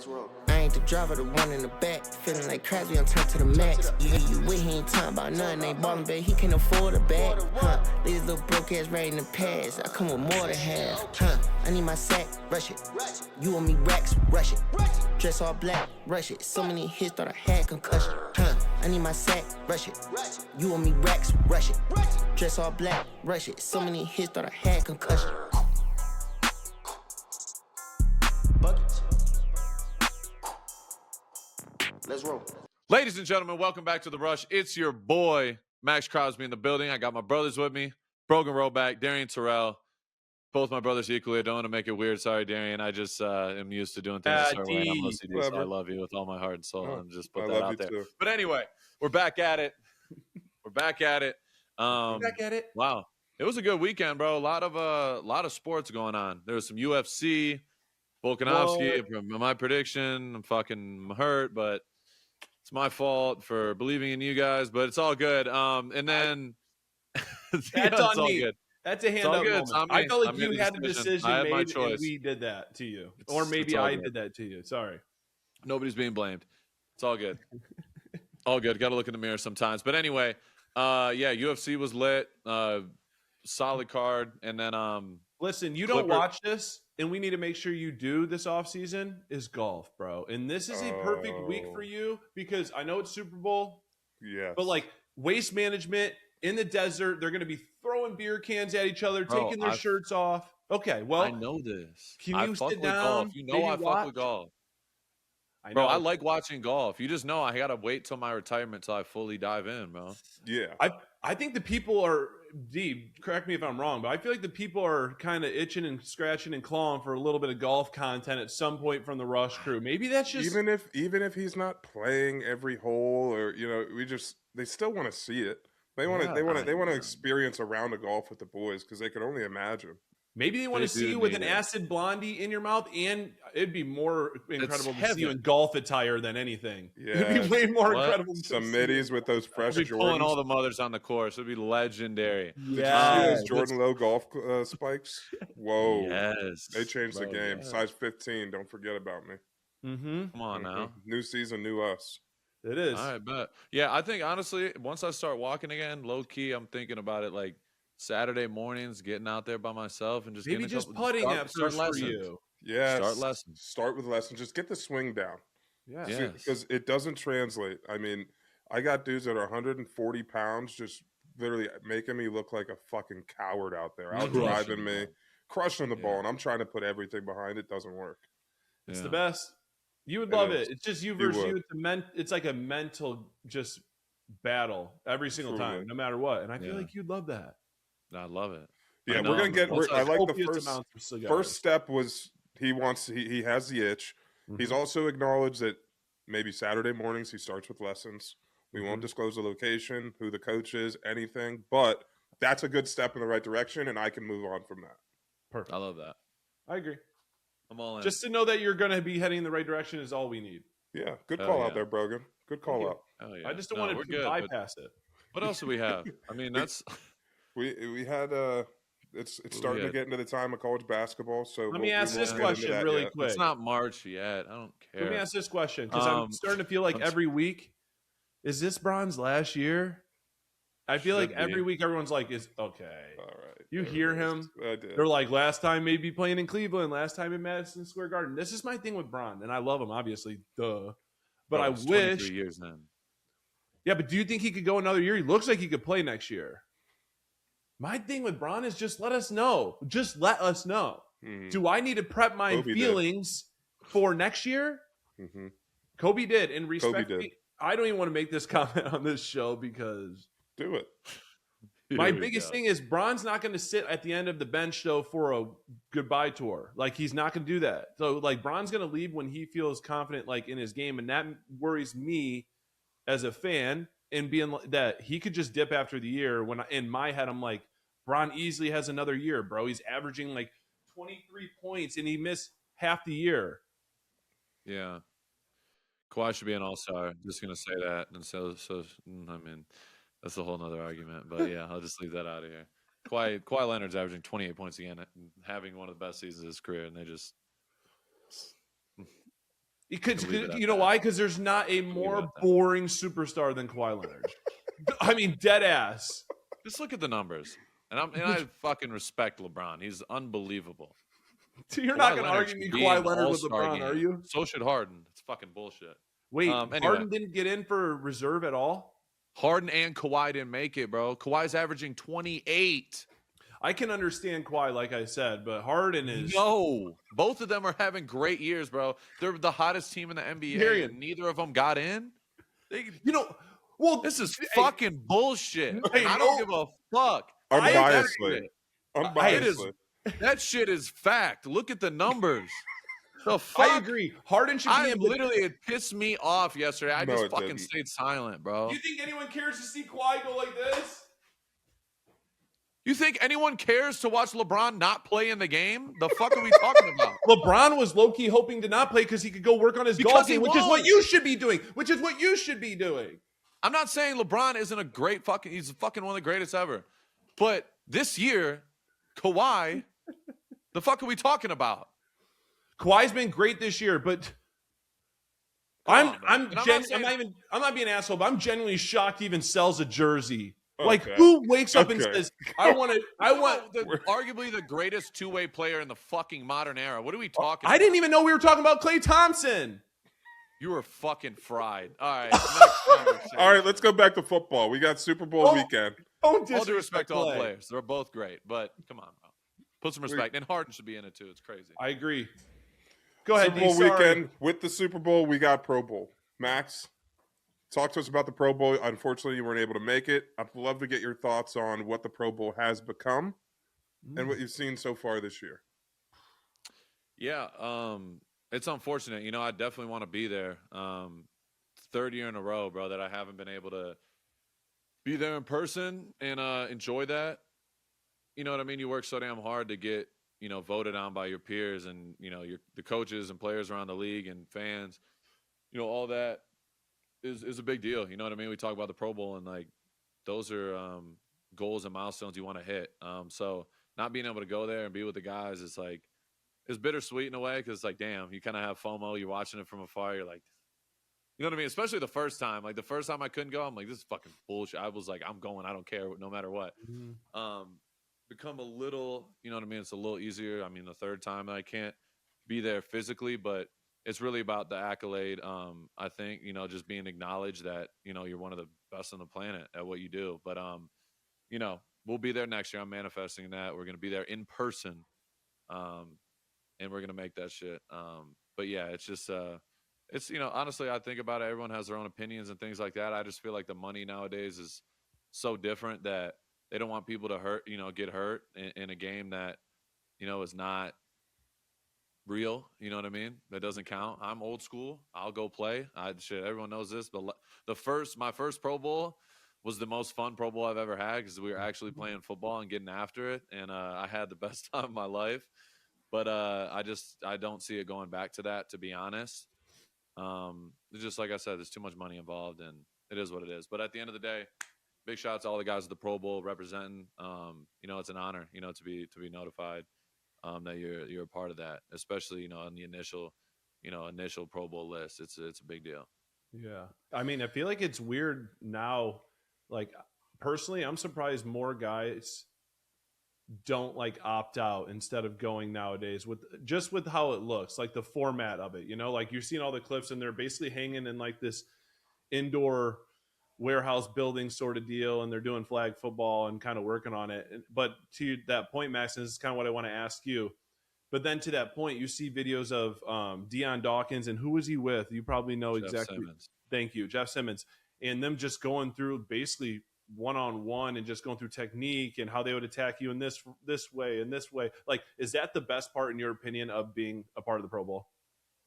I ain't the driver, the one in the back. Feeling like Crosby on turn to the max. You with, he ain't talking about nothing. Ain't ballin', babe, he can't afford a bag. These little broke ass right in the past. I come with more than half. I need my sack, rush it. You want me racks, rush it. Dress all black, rush it. So many hits, thought I had concussion. I need my sack, rush it. You want me racks, rush it. Dress all black, rush it. So many hits, thought I had concussion. Buckets. Let's roll. Ladies and gentlemen, welcome back to The Rush. It's your boy, Maxx Crosby, in the building. I got my brothers with me, Brogan Rollback, Darian Terrell. Both my brothers equally. I don't want to make it weird. Sorry, Darian. I just am used to doing things a certain way. I'm OCD, so I love you with all my heart and soul. And just put that out there. Too. But anyway, we're back at it. We're back at it. Wow. It was a good weekend, bro. A lot of sports going on. There was some UFC. Volkanovski, from my prediction, I'm fucking hurt, but it's my fault for believing in you guys, but it's all good. And then that's on me. Good. That's a hand up moment. I felt like you had a decision made and we did that to you. Or maybe I did that to you. Sorry. Nobody's being blamed. It's all good. All good. Got to look in the mirror sometimes. But anyway, UFC was lit. Solid card. And then listen, you don't watch this, and we need to make sure you do this offseason, is golf, bro. And this is a perfect week for you because I know it's Super Bowl. Yeah. But like waste management in the desert, they're going to be throwing beer cans at each other, taking their shirts off. Okay, well. I know this. Can you sit down? You know I fuck with golf. Bro, I like watching golf. You just know I got to wait till my retirement till I fully dive in, bro. Yeah. I think the people are, correct me if I'm wrong, but I feel like the people are kind of itching and scratching and clawing for a little bit of golf content at some point from the Rush crew. Maybe that's just even if he's not playing every hole, or they still want to see it. They want to experience a round of golf with the boys because they can only imagine. Maybe they want to see you with an acid blondie in your mouth, and it'd be more incredible to see you in golf attire than anything. Yeah. It'd be way more incredible. Some middies with those fresh Jordans. Pulling all the mothers on the course. It'd be legendary. Yeah. Did you see those Jordan Low golf spikes? Whoa. Yes. They changed the game. Yeah. Size 15. Don't forget about me. Mm-hmm. Come on now. New season, new us. It is. All right, bet. Yeah, I think, honestly, once I start walking again, low-key, I'm thinking about it like Saturday mornings, getting out there by myself and just maybe just putting at first for you. Yeah, start lessons. Start with lessons. Just get the swing down. Yeah, because it doesn't translate. I mean, I got dudes that are 140 pounds, just literally making me look like a fucking coward out there, out driving me, crushing the ball, and I'm trying to put everything behind it. Doesn't work. It's the best. You would love it. It's just you versus you. It's like a mental just battle every single time, no matter what. And I feel like you'd love that. I love it. Yeah, we're gonna get. I like the first step was he has the itch. Mm-hmm. He's also acknowledged that maybe Saturday mornings he starts with lessons. We won't disclose the location, who the coach is, anything, but that's a good step in the right direction, and I can move on from that. Perfect. I love that. I agree. I'm all in. Just to know that you're going to be heading in the right direction is all we need. Yeah, good call out there, Brogan. Good call out. I just don't want to bypass it. What else do we have? I mean, that's we had it's starting to get into the time of college basketball. So let me ask this question really quick. It's not March yet. I don't care. Let me ask this question because I'm starting to feel like every week, is this Bron's last year? I feel like every week everyone's like, "Is okay." All right. You hear him? I did. They're like, "Last time maybe playing in Cleveland, last time in Madison Square Garden." This is my thing with Bron, and I love him, obviously, duh. But I wish. 23 years then. Yeah, but do you think he could go another year? He looks like he could play next year. My thing with Bron is just let us know. Just let us know. Mm-hmm. Do I need to prep my feelings for next year? Mm-hmm. Kobe did. And respect me, I don't even want to make this comment on this show because do it. My biggest thing is Bron's not going to sit at the end of the bench though for a goodbye tour. Like he's not going to do that. So like Bron's going to leave when he feels confident like in his game, and that worries me as a fan. And being that he could just dip after the year when in my head, I'm like, Bron easily has another year, bro. He's averaging like 23 points and he missed half the year. Yeah. Kawhi should be an all-star. Just going to say that. And so, I mean, that's a whole nother argument, but yeah, I'll just leave that out of here. Kawhi Leonard's averaging 28 points again, having one of the best seasons of his career. And they just, You know why? Because there's not a more boring superstar than Kawhi Leonard. I mean, dead ass. Just look at the numbers. And I fucking respect LeBron. He's unbelievable. So you're not going to argue me Kawhi Leonard with LeBron, are you? So should Harden. It's fucking bullshit. Wait, anyway. Harden didn't get in for reserve at all? Harden and Kawhi didn't make it, bro. Kawhi's averaging 28. I can understand Kawhi, like I said, but Harden is... No. Both of them are having great years, bro. They're the hottest team in the NBA, and neither of them got in. Well, this is fucking bullshit. I don't give a fuck. Unbiasedly. That shit is fact. Look at the numbers. The fuck? I agree. Harden should be literally, it pissed me off yesterday. I just fucking stayed silent, bro. You think anyone cares to see Kawhi go like this? You think anyone cares to watch LeBron not play in the game? The fuck are we talking about? LeBron was low-key hoping to not play because he could go work on his golf game, which is what you should be doing. I'm not saying LeBron isn't a great fucking... He's fucking one of the greatest ever. But this year, Kawhi, the fuck are we talking about? Kawhi's been great this year, but I'm not being an asshole, but I'm genuinely shocked he even sells a jersey. Okay. Like, who wakes up and says, I want arguably the greatest two-way player in the fucking modern era. What are we talking about? I didn't even know we were talking about Klay Thompson. You were fucking fried. All right. All right, let's go back to football. We got Super Bowl weekend. All due respect to all players. They're both great, but come on, bro. Put some respect. And Harden should be in it, too. It's crazy. I agree. Go ahead, Super Bowl weekend. With the Super Bowl, we got Pro Bowl. Max, talk to us about the Pro Bowl. Unfortunately, you weren't able to make it. I'd love to get your thoughts on what the Pro Bowl has become and what you've seen so far this year. Yeah, it's unfortunate. You know, I definitely want to be there. Third year in a row, bro, that I haven't been able to be there in person and enjoy that. You know what I mean? You work so damn hard to get, you know, voted on by your peers and, you know, the coaches and players around the league and fans. You know, all that is a big deal. You know what I mean? We talk about the Pro Bowl and, like, those are goals and milestones you want to hit. So not being able to go there and be with the guys is, like, it's bittersweet in a way because, like, damn, you kind of have FOMO. You're watching it from afar. You're like, you know what I mean? Especially the first time. Like, the first time I couldn't go, I'm like, this is fucking bullshit. I was like, I'm going. I don't care no matter what. Become a little, you know what I mean? It's a little easier. I mean, the third time I can't be there physically, but it's really about the accolade. I think, you know, just being acknowledged that, you know, you're one of the best on the planet at what you do. But, you know, we'll be there next year. I'm manifesting that. We're going to be there in person. And we're going to make that shit. But yeah, it's just, it's, you know, honestly, I think about it. Everyone has their own opinions and things like that. I just feel like the money nowadays is so different that they don't want people to get hurt in a game that, you know, is not real. You know what I mean? That doesn't count. I'm old school. I'll go play. Everyone knows this, but my first Pro Bowl was the most fun Pro Bowl I've ever had because we were actually playing football and getting after it. And I had the best time of my life. But I don't see it going back to that, to be honest. It's just like I said, there's too much money involved, and it is what it is. But at the end of the day, big shout out to all the guys at the Pro Bowl representing. You know, it's an honor, you know, to be notified that you're a part of that, especially, you know, on the initial Pro Bowl list. It's a big deal. Yeah, I mean, I feel like it's weird now. Like, personally, I'm surprised more guys don't like opt out instead of going nowadays with how it looks, like the format of it, you know, like you're seeing all the clips and they're basically hanging in like this indoor warehouse building sort of deal and they're doing flag football and kind of working on it. But to that point, Max, and this is kind of what I want to ask you, but then to that point, you see videos of Deion Dawkins and who was he with? You probably know Jeff exactly. Simmons. Thank you, Jeff Simmons, and them just going through basically one-on-one and just going through technique and how they would attack you in this way and this way. Like, is that the best part in your opinion of being a part of the Pro Bowl?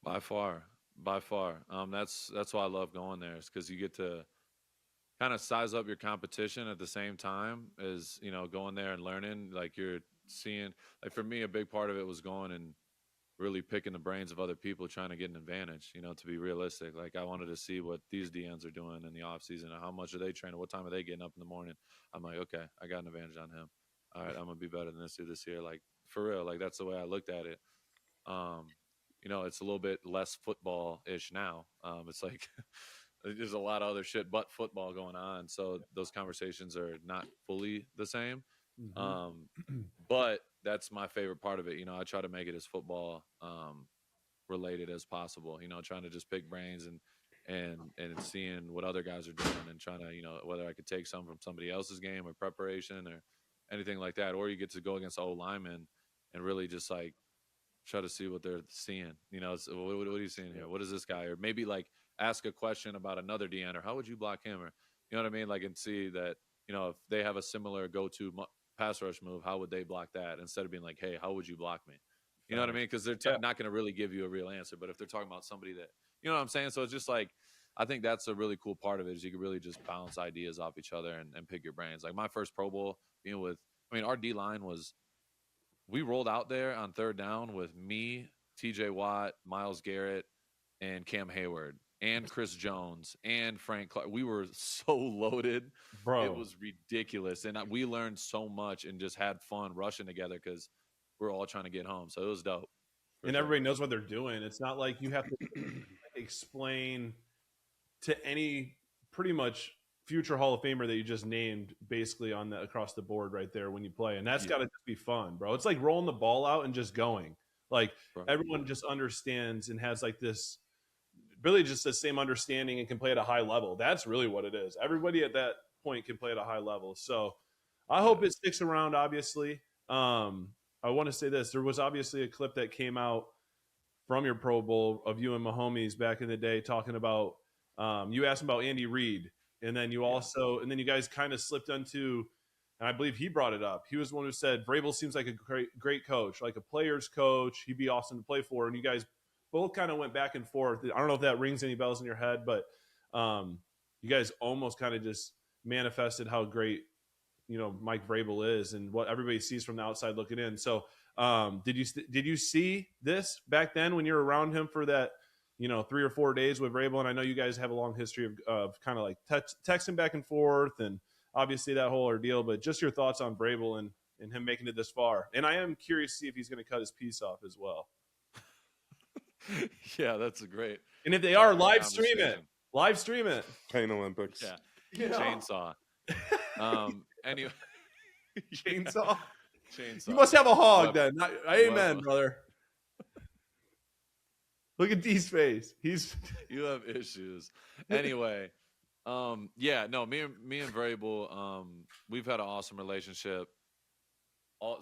By far. That's why I love going there, is because you get to kind of size up your competition at the same time as, you know, going there and learning. Like, you're seeing, like, for me, a big part of it was going and really picking the brains of other people trying to get an advantage, you know, to be realistic. Like, I wanted to see what these DNs are doing in the offseason and how much are they training, what time are they getting up in the morning. I'm like, okay, I got an advantage on him. All right, I'm going to be better than this year. Like, for real, like, that's the way I looked at it. it's a little bit less football-ish now. It's like there's a lot of other shit but football going on. So those conversations are not fully the same. But that's my favorite part of it. I try to make it as football related as possible, trying to just pick brains and seeing what other guys are doing and trying to, whether I could take some from somebody else's game or preparation or anything like that, or you get to go against old linemen and really just like try to see what they're seeing. So what are you seeing here? What is this guy? Or maybe like ask a question about another DN or how would you block him? Or, you know what I mean? Like, and see that, if they have a similar go-to pass rush move, how would they block that instead of being like, hey, how would you block me? You know what I mean? Because they're not going to really give you a real answer. But if they're talking about somebody that, you know what I'm saying? So it's just like, I think that's a really cool part of it is you can really just bounce ideas off each other and pick your brains. Like my first Pro Bowl being with, our D-line we rolled out there on third down with me, TJ Watt, Myles Garrett, and Cam Hayward, and Chris Jones, and Frank Clark. We were so loaded. Bro. It was ridiculous. And we learned so much and just had fun rushing together because we're all trying to get home. So it was dope. And everybody knows what they're doing. It's not like you have to explain to any pretty much future Hall of Famer that you just named basically on the across the board right there when you play. And that's got to just be fun, bro. It's like rolling the ball out and just going. Like everyone just understands and has like this really just the same understanding and can play at a high level. That's really what it is. Everybody at that point can play at a high level. So I hope it sticks around, obviously. I want to say this. There was obviously a clip that came out from your Pro Bowl of you and Mahomes back in the day talking about you asked him about Andy Reid, and then you also and then you guys kind of slipped into, and I believe he brought it up. He was the one who said Vrabel seems like a great coach, like a player's coach. He'd be awesome to play for. And you guys both kind of went back and forth. I don't know if that rings any bells in your head, but you guys almost kind of just manifested how great Mike Vrabel is and what everybody sees from the outside looking in. So did you see this back then when you were around him for that 3 or 4 days with Vrabel? And I know you guys have a long history of kind of like texting back and forth and obviously that whole ordeal, but just your thoughts on Vrabel and him making it this far. And I am curious to see if he's going to cut his piece off as well. Yeah, that's a great. And if they are, live stream it. Pain Olympics. Yeah. Chainsaw. Anyway. Chainsaw. Chainsaw. You must have a hog then. Amen, brother. Look at D's face. You have issues. Anyway, me and Vrabel, we've had an awesome relationship all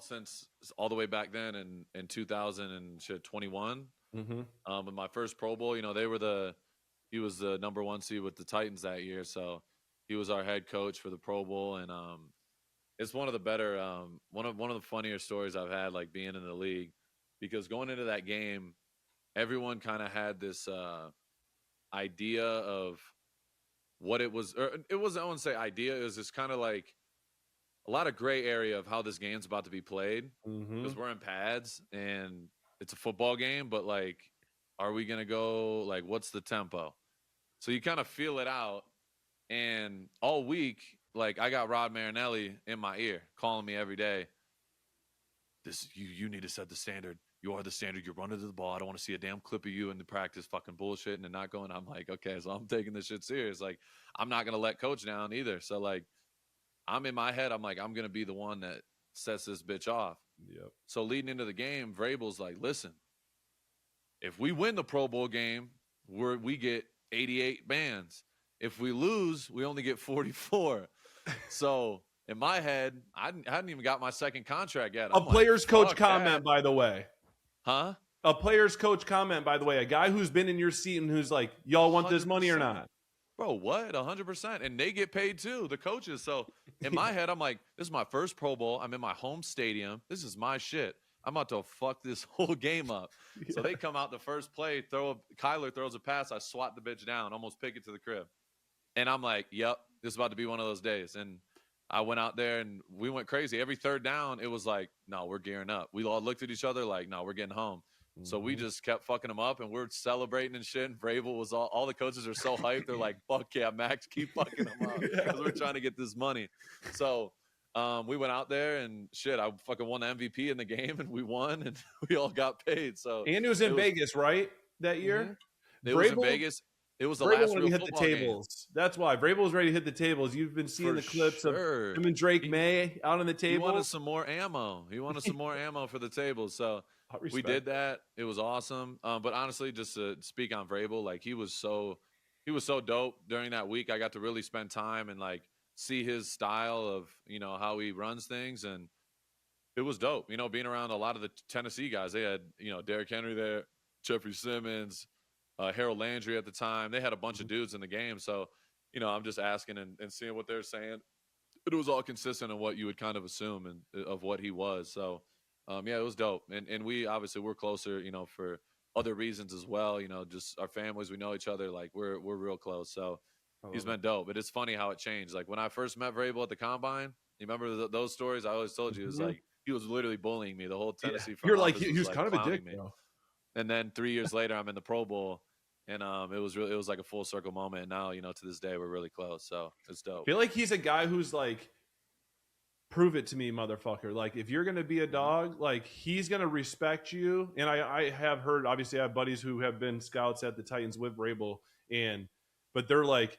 the way back then in 2021. In my first Pro Bowl, he was the number 1 seed with the Titans that year, so he was our head coach for the Pro Bowl, and it's one of the better, one of the funnier stories I've had, like being in the league, because going into that game, everyone kind of had this idea of what it was, or it wasn't, I wouldn't say idea, it was just kind of like a lot of gray area of how this game's about to be played, because we're in pads and it's a football game, but like, are we going to go, like, what's the tempo? So you kind of feel it out. And all week, like, I got Rod Marinelli in my ear calling me every day. You need to set the standard. You are the standard. You're running to the ball. I don't want to see a damn clip of you in the practice fucking bullshitting and not going. I'm like, okay, so I'm taking this shit serious. Like, I'm not going to let coach down either. So, like, I'm in my head. I'm like, I'm going to be the one that sets this bitch off. Yep. So leading into the game, Vrabel's like, listen, if we win the Pro Bowl game, we get 88 bands. If we lose, we only get 44. So in my head, I hadn't even got my second contract yet. A player's coach comment, by the way. Huh? A player's coach comment, by the way. A guy who's been in your seat and who's like, y'all want this money or not? Bro, what? 100%. And they get paid too, the coaches. So in my head, I'm like, this is my first Pro Bowl. I'm in my home stadium. This is my shit. I'm about to fuck this whole game up. Yeah. So they come out the first play, Kyler throws a pass. I swat the bitch down, almost pick it to the crib. And I'm like, yep, this is about to be one of those days. And I went out there and we went crazy. Every third down, it was like, no, we're gearing up. We all looked at each other like, no, we're getting home. So we just kept fucking them up, and we're celebrating and shit. And Vrabel was all the coaches are so hyped. They're like, fuck yeah, Max, keep fucking them up because we're trying to get this money. So we went out there and shit. I fucking won the MVP in the game, and we won, and we all got paid. So and it was in Vegas, right? That year, it was in Vegas. It was the last real hit the tables. Game. That's why Vrabel was ready to hit the tables. You've been seeing the clips of him and Drake May out on the table. He wanted some more ammo. He wanted some more ammo for the tables. So we did that. It was awesome. But honestly, just to speak on Vrabel, like he was so dope during that week. I got to really spend time and like see his style of, you know, how he runs things, and it was dope. You know, being around a lot of the Tennessee guys. They had, you know, Derrick Henry there, Jeffrey Simmons, Harold Landry at the time. They had a bunch of dudes in the game. So, you know, I'm just asking and seeing what they're saying. It was all consistent in what you would kind of assume and of what he was. So, yeah, it was dope. And we obviously we're closer, you know, for other reasons as well. You know, just our families, we know each other. Like we're real close. So he's been dope. But it's funny how it changed. Like when I first met Vrabel at the Combine, you remember those stories? I always told you it was like he was literally bullying me. The whole Tennessee front You're like office he was kind of a dick, bro. And then 3 years later, I'm in the Pro Bowl, and it was like a full circle moment. And now, you know, to this day, we're really close. So it's dope. I feel like he's a guy who's like, prove it to me, motherfucker. Like if you're gonna be a dog, like he's gonna respect you. And I have heard, obviously, I have buddies who have been scouts at the Titans with Vrabel, but they're like,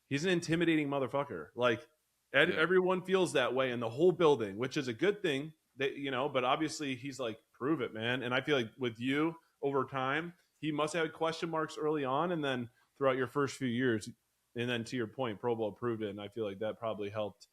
he's an intimidating motherfucker. Like everyone feels that way in the whole building, which is a good thing. That, you know, but obviously he's like, prove it, man. And I feel like with you over time, he must have had question marks early on, and then throughout your first few years, and then to your point, Pro Bowl proved it. And I feel like that probably helped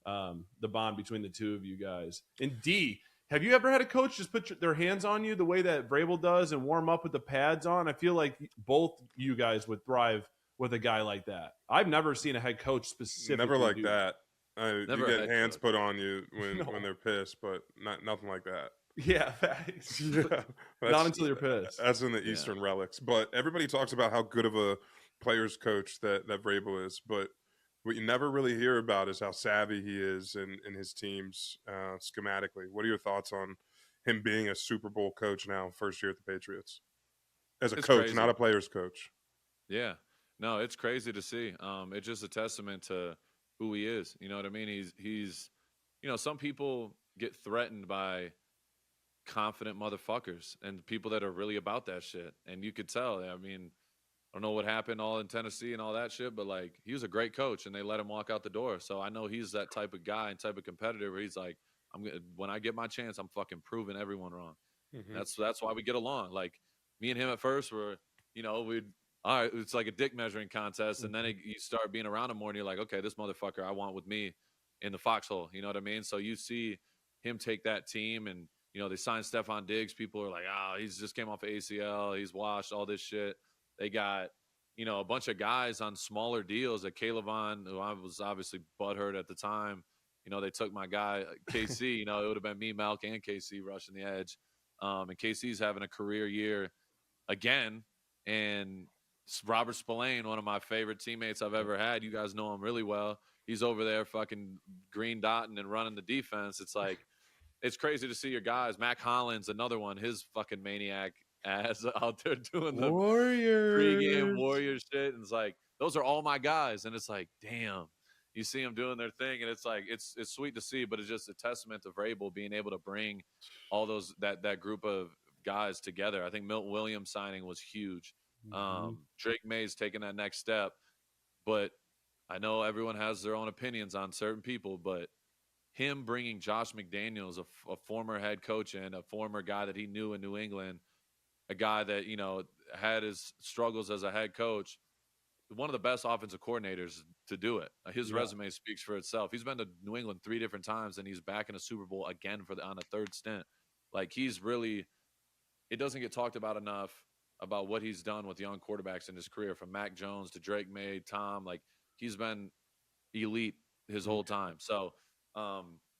the bond between the two of you guys. And D, have you ever had a coach just put their hands on you the way that Vrabel does and warm up with the pads on? I feel like both you guys would thrive with a guy like that. I've never seen a head coach specifically. Never like that. You get hands put on you when they're pissed, but nothing like that. Yeah, facts. Yeah, not until you're pissed. That's in the Eastern relics. But everybody talks about how good of a player's coach that Vrabel is. But what you never really hear about is how savvy he is in his teams schematically. What are your thoughts on him being a Super Bowl coach now, first year at the Patriots? It's coach, crazy. Not a player's coach. Yeah. No, it's crazy to see. It's just a testament to who he is. You know what I mean? He's you know, some people get threatened by confident motherfuckers and people that are really about that shit. And you could tell. I mean, I don't know what happened all in Tennessee and all that shit, but like he was a great coach and they let him walk out the door. So I know he's that type of guy and type of competitor where he's like, when I get my chance, I'm fucking proving everyone wrong. Mm-hmm. That's why we get along. Like me and him at first were, you know, all right, it's like a dick measuring contest. And then you start being around him more and you're like, okay, this motherfucker I want with me in the foxhole. You know what I mean? So you see him take that team and, you know, they signed Stephon Diggs. People are like, he's just came off of ACL. He's washed, all this shit. They got, you know, a bunch of guys on smaller deals at Calevon, who I was obviously butthurt at the time. You know, they took my guy, KC. You know, it would have been me, Malk, and KC rushing the edge. And KC's having a career year again. And Robert Spillane, one of my favorite teammates I've ever had. You guys know him really well. He's over there fucking green dotting and running the defense. It's like, it's crazy to see your guys. Mac Hollins, another one, his fucking maniac ass out there doing the pregame Warriors shit. And it's like, those are all my guys. And it's like, damn, you see them doing their thing. And it's like, it's sweet to see, but it's just a testament to Vrabel being able to bring all those, that group of guys together. I think Milton Williams signing was huge. Drake May's taking that next step, but I know everyone has their own opinions on certain people, but him bringing Josh McDaniels, a former head coach and a former guy that he knew in New England, a guy that, you know, had his struggles as a head coach, one of the best offensive coordinators to do it. His resume speaks for itself. He's been to New England 3 different times, and he's back in a Super Bowl again on a third stint. Like, he's really – it doesn't get talked about enough about what he's done with young quarterbacks in his career, from Mac Jones to Drake May, Tom. Like, he's been elite his whole time. So,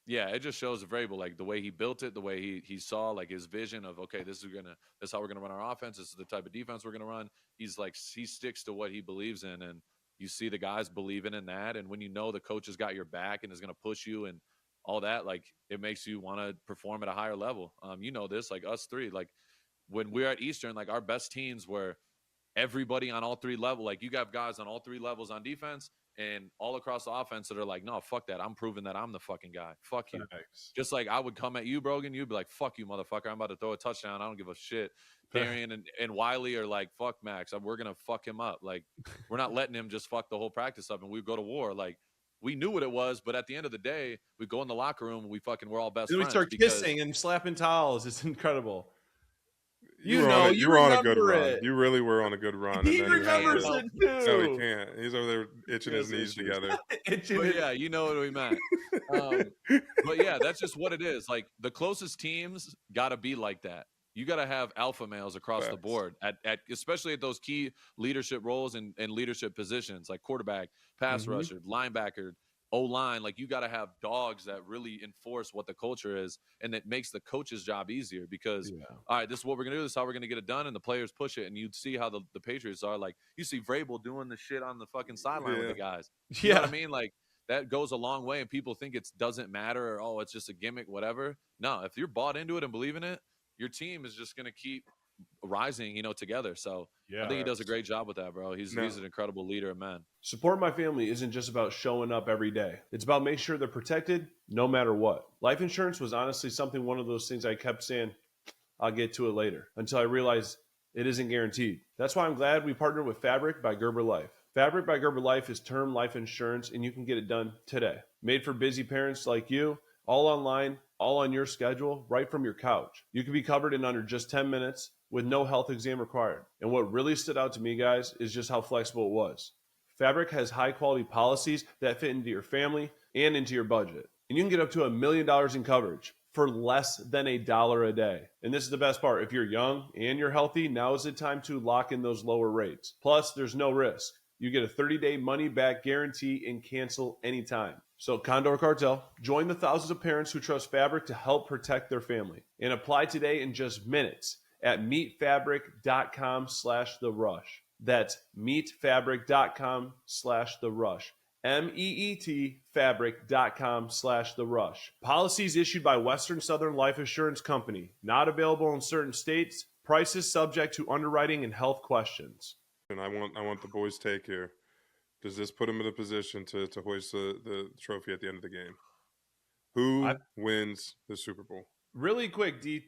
yeah, it just shows Vrabel, like the way he built it, the way he saw like his vision of, okay, this is how we're gonna run our offense. This is the type of defense we're gonna run. He's like, he sticks to what he believes in, and you see the guys believing in that. And when you know the coach has got your back and is gonna push you and all that, like it makes you want to perform at a higher level. You know this, like us three, like when we're at Eastern, like our best teams were everybody on all 3 levels. Like, you got guys on all 3 levels on defense and all across the offense that are like, no, fuck that. I'm proving that I'm the fucking guy. Fuck you. Thanks. Just like I would come at you, Brogan. You'd be like, fuck you, motherfucker. I'm about to throw a touchdown. I don't give a shit. Darian and Wiley are like, fuck Max. We're going to fuck him up. Like, we're not letting him just fuck the whole practice up and we go to war. Like, we knew what it was, but at the end of the day, we go in the locker room and we're all best friends. We start kissing and slapping towels. It's incredible. You were on a good run. You really were on a good run. He remembers it too. No, he can't. He's over there itching his knees together. But yeah, you know what we meant. But yeah, that's just what it is. Like, the closest teams got to be like that. You got to have alpha males across the board, at especially at those key leadership roles and leadership positions, like quarterback, pass rusher, linebacker, O-line. Like, you got to have dogs that really enforce what the culture is, and it makes the coach's job easier because, all right, this is what we're going to do. This is how we're going to get it done, and the players push it. And you'd see how the Patriots are. Like, you see Vrabel doing the shit on the fucking sideline with the guys. You know what I mean? Like, that goes a long way, and people think it doesn't matter or, oh, it's just a gimmick, whatever. No, if you're bought into it and believe in it, your team is just going to keep rising, together. So I think he does a great job with that, bro. He's an incredible leader of men. Support my family isn't just about showing up every day. It's about making sure they're protected no matter what. Life insurance was honestly one of those things I kept saying, I'll get to it later, until I realized it isn't guaranteed. That's why I'm glad we partnered with Fabric by Gerber Life. Fabric by Gerber Life is term life insurance, and you can get it done today. Made for busy parents like you, all online, all on your schedule, right from your couch. You can be covered in under just 10 minutes with no health exam required. And what really stood out to me, guys, is just how flexible it was. Fabric has high-quality policies that fit into your family and into your budget. And you can get up to $1 million in coverage for less than $1 a day. And this is the best part. If you're young and you're healthy, now is the time to lock in those lower rates. Plus, there's no risk. You get a 30-day money-back guarantee and cancel anytime. So Condor Cartel, join the thousands of parents who trust Fabric to help protect their family. And apply today in just minutes at meetfabric.com/therush. That's meetfabric.com/therush. MEET fabric.com/therush. Policies issued by Western Southern Life Assurance Company. Not available in certain states. Prices subject to underwriting and health questions. And I want the boys' take here. Does this put him in a position to hoist the trophy at the end of the game? Who wins the Super Bowl? Really quick, D,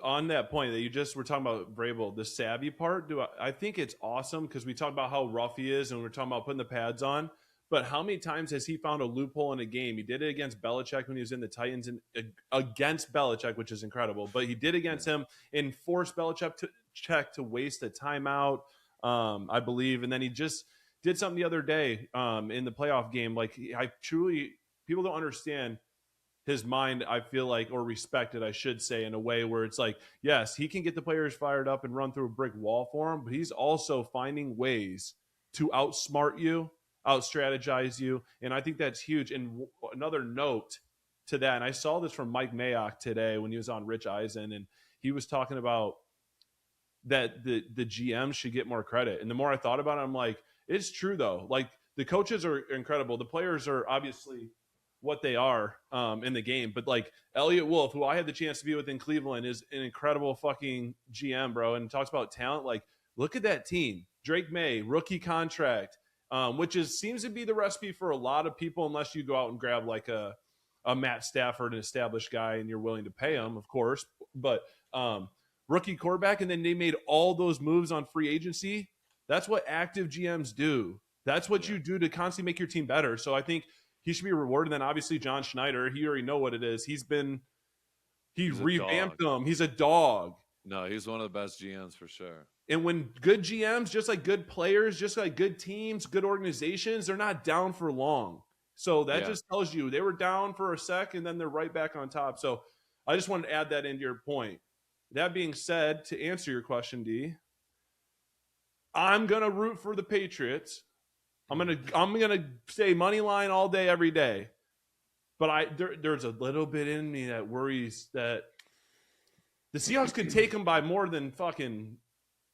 on that point that you just were talking about, Vrabel, the savvy part, I think it's awesome because we talk about how rough he is and we're talking about putting the pads on. But how many times has he found a loophole in a game? He did it against Belichick when he was in the Titans, and against Belichick, which is incredible. But he did against him and forced Belichick to waste a timeout, I believe. And then he just did something the other day in the playoff game. Like, people don't understand his mind, I feel like, or respect it, I should say, in a way where it's like, yes, he can get the players fired up and run through a brick wall for him, but he's also finding ways to outsmart you, out-strategize you, and I think that's huge. And another note to that, and I saw this from Mike Mayock today when he was on Rich Eisen, and he was talking about that the GM should get more credit. And the more I thought about it, I'm like, it's true, though. Like, the coaches are incredible. The players are obviously what they are in the game. But, like, Elliott Wolf, who I had the chance to be with in Cleveland, is an incredible fucking GM, bro, and talks about talent. Like, look at that team. Drake May, rookie contract, which seems to be the recipe for a lot of people, unless you go out and grab, like, a Matt Stafford, an established guy, and you're willing to pay him, of course. But rookie quarterback, and then they made all those moves on free agency. That's what active GMs do. That's what you do to constantly make your team better. So I think he should be rewarded. And then obviously John Schneider, he already know what it is. He's revamped them. He's a dog. No, he's one of the best GMs for sure. And when good GMs, just like good players, just like good teams, good organizations, they're not down for long. So that just tells you they were down for a sec and then they're right back on top. So I just wanted to add that into your point. That being said, to answer your question, D, I'm gonna root for the Patriots. I'm gonna say money line all day, every day. But there's a little bit in me that worries that the Seahawks could take them by more than fucking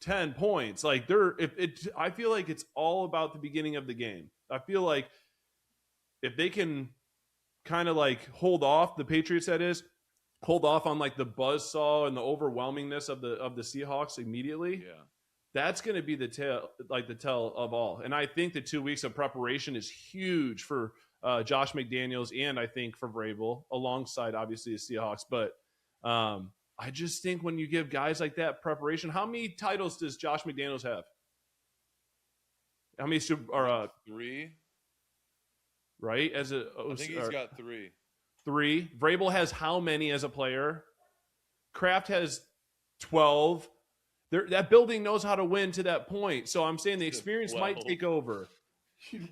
10 points. Like, I feel like it's all about the beginning of the game. I feel like if they can kind of like hold off, the Patriots, that is, hold off on like the buzzsaw and the overwhelmingness of the Seahawks immediately. Yeah. That's going to be the tell of all. And I think the 2 weeks of preparation is huge for Josh McDaniels and I think for Vrabel, alongside obviously the Seahawks. But I just think when you give guys like that preparation, how many titles does Josh McDaniels have? How many 3? Right? I think he's got 3. 3. Vrabel has how many as a player? Kraft has 12. That building knows how to win to that point. So I'm saying the experience might take over.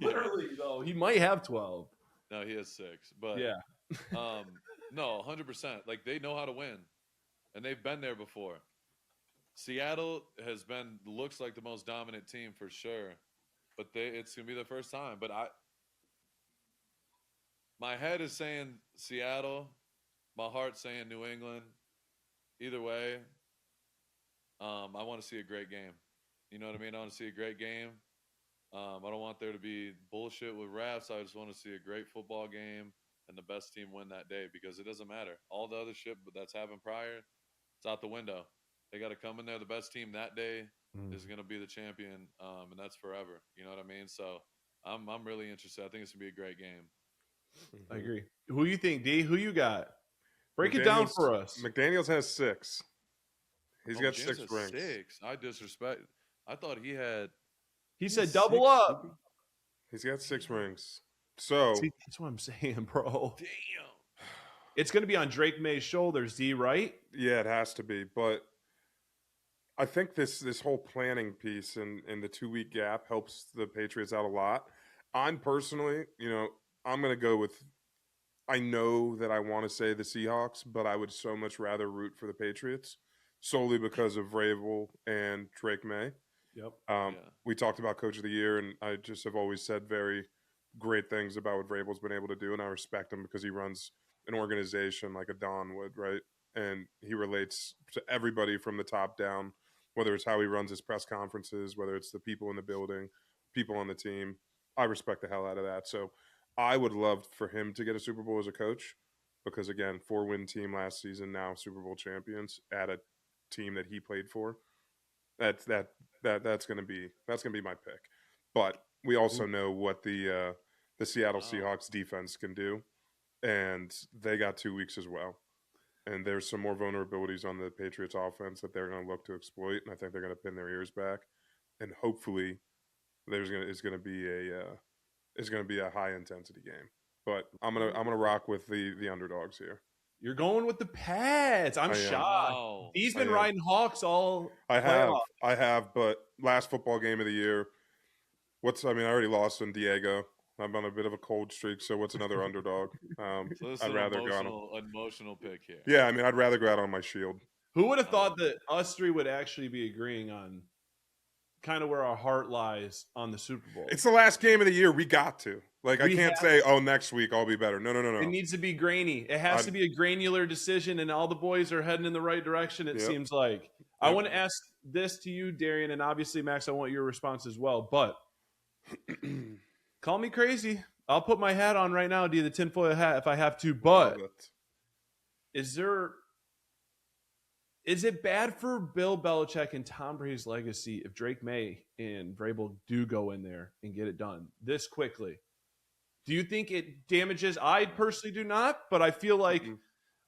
Literally, though, he might have 12. No, he has 6. But yeah, no, 100%. Like they know how to win, and they've been there before. Seattle looks like the most dominant team for sure, but it's gonna be the first time. But my head is saying Seattle, my heart's saying New England. Either way. I want to see a great game. You know what I mean? I want to see a great game. I don't want there to be bullshit with refs. I just want to see a great football game and the best team win that day because it doesn't matter. All the other shit that's happened prior, it's out the window. They got to come in there. The best team that day is going to be the champion, and that's forever. You know what I mean? So I'm really interested. I think it's going to be a great game. I agree. Who you think, D? Who you got? Break it down for us. McDaniels has 6. He's got 6 rings. 6. I disrespect. I thought he had. He said double up. He's got 6 rings. So see, that's what I'm saying, bro. Damn. It's going to be on Drake May's shoulders, D, right? Yeah, it has to be. But I think this whole planning piece and the 2-week gap helps the Patriots out a lot. I'm personally, I'm going to go with. I know that I want to say the Seahawks, but I would so much rather root for the Patriots. Solely because of Vrabel and Drake May. Yep. We talked about Coach of the Year, and I just have always said very great things about what Vrabel's been able to do, and I respect him because he runs an organization like a Don would, right? And he relates to everybody from the top down, whether it's how he runs his press conferences, whether it's the people in the building, people on the team. I respect the hell out of that. So I would love for him to get a Super Bowl as a coach because, again, 4-win team last season, now Super Bowl champions at a team that he played for. That's going to be my pick. But we also know what the Seattle Seahawks defense can do, and they got 2 weeks as well. And there's some more vulnerabilities on the Patriots offense that they're going to look to exploit, and I think they're going to pin their ears back. And hopefully, it's going to be a high intensity game. But I'm gonna rock with the underdogs here. You're going with the Pats. I'm shocked. Wow. He's been riding Hawks all. I have, but last football game of the year. I already lost in Diego. I'm on a bit of a cold streak, so what's another underdog? So I'd rather go on emotional pick here. Yeah, I'd rather go out on my shield. Who would have thought that us three would actually be agreeing on kind of where our heart lies on the Super Bowl? It's the last game of the year. We got to. I can't say, next week I'll be better. No. It needs to be grainy. It has to be a granular decision, and all the boys are heading in the right direction, it seems like. I want to ask this to you, Darian, and obviously, Max, I want your response as well. But call me crazy. I'll put my hat on right now, the tinfoil hat, if I have to. But is it bad for Bill Belichick and Tom Brady's legacy if Drake May and Vrabel do go in there and get it done this quickly? Do you think it damages? I personally do not, but I feel like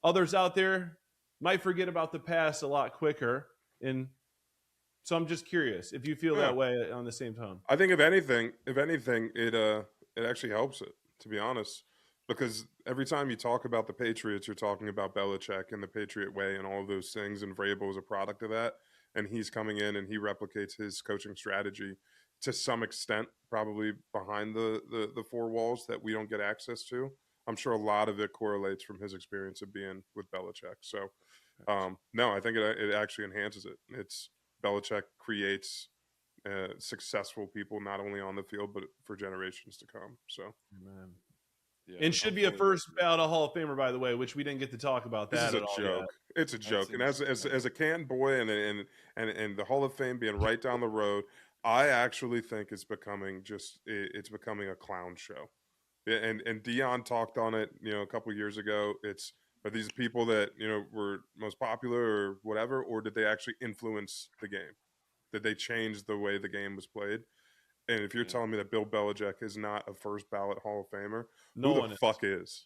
others out there might forget about the past a lot quicker. And so I'm just curious if you feel that way on the same time. I think if anything, it actually helps it, to be honest, because every time you talk about the Patriots, you're talking about Belichick and the Patriot way and all of those things. And Vrabel is a product of that. And he's coming in and he replicates his coaching strategy to some extent, probably behind the 4 walls that we don't get access to. I'm sure a lot of it correlates from his experience of being with Belichick. So, no, I think it actually enhances it. It's Belichick creates successful people, not only on the field, but for generations to come. So, man. Yeah, and should be a first ballot Hall of Famer, by the way, which we didn't get to talk about that. This is a joke. Yet. It's a joke. And as a Canton boy and the Hall of Fame being right down the road, I actually think it's becoming a clown show. And Dion talked on it, a couple of years ago. Are these people that, were most popular or whatever, or did they actually influence the game? that they changed the way the game was played. And if you're telling me that Bill Belichick is not a first ballot Hall of Famer, who the fuck is?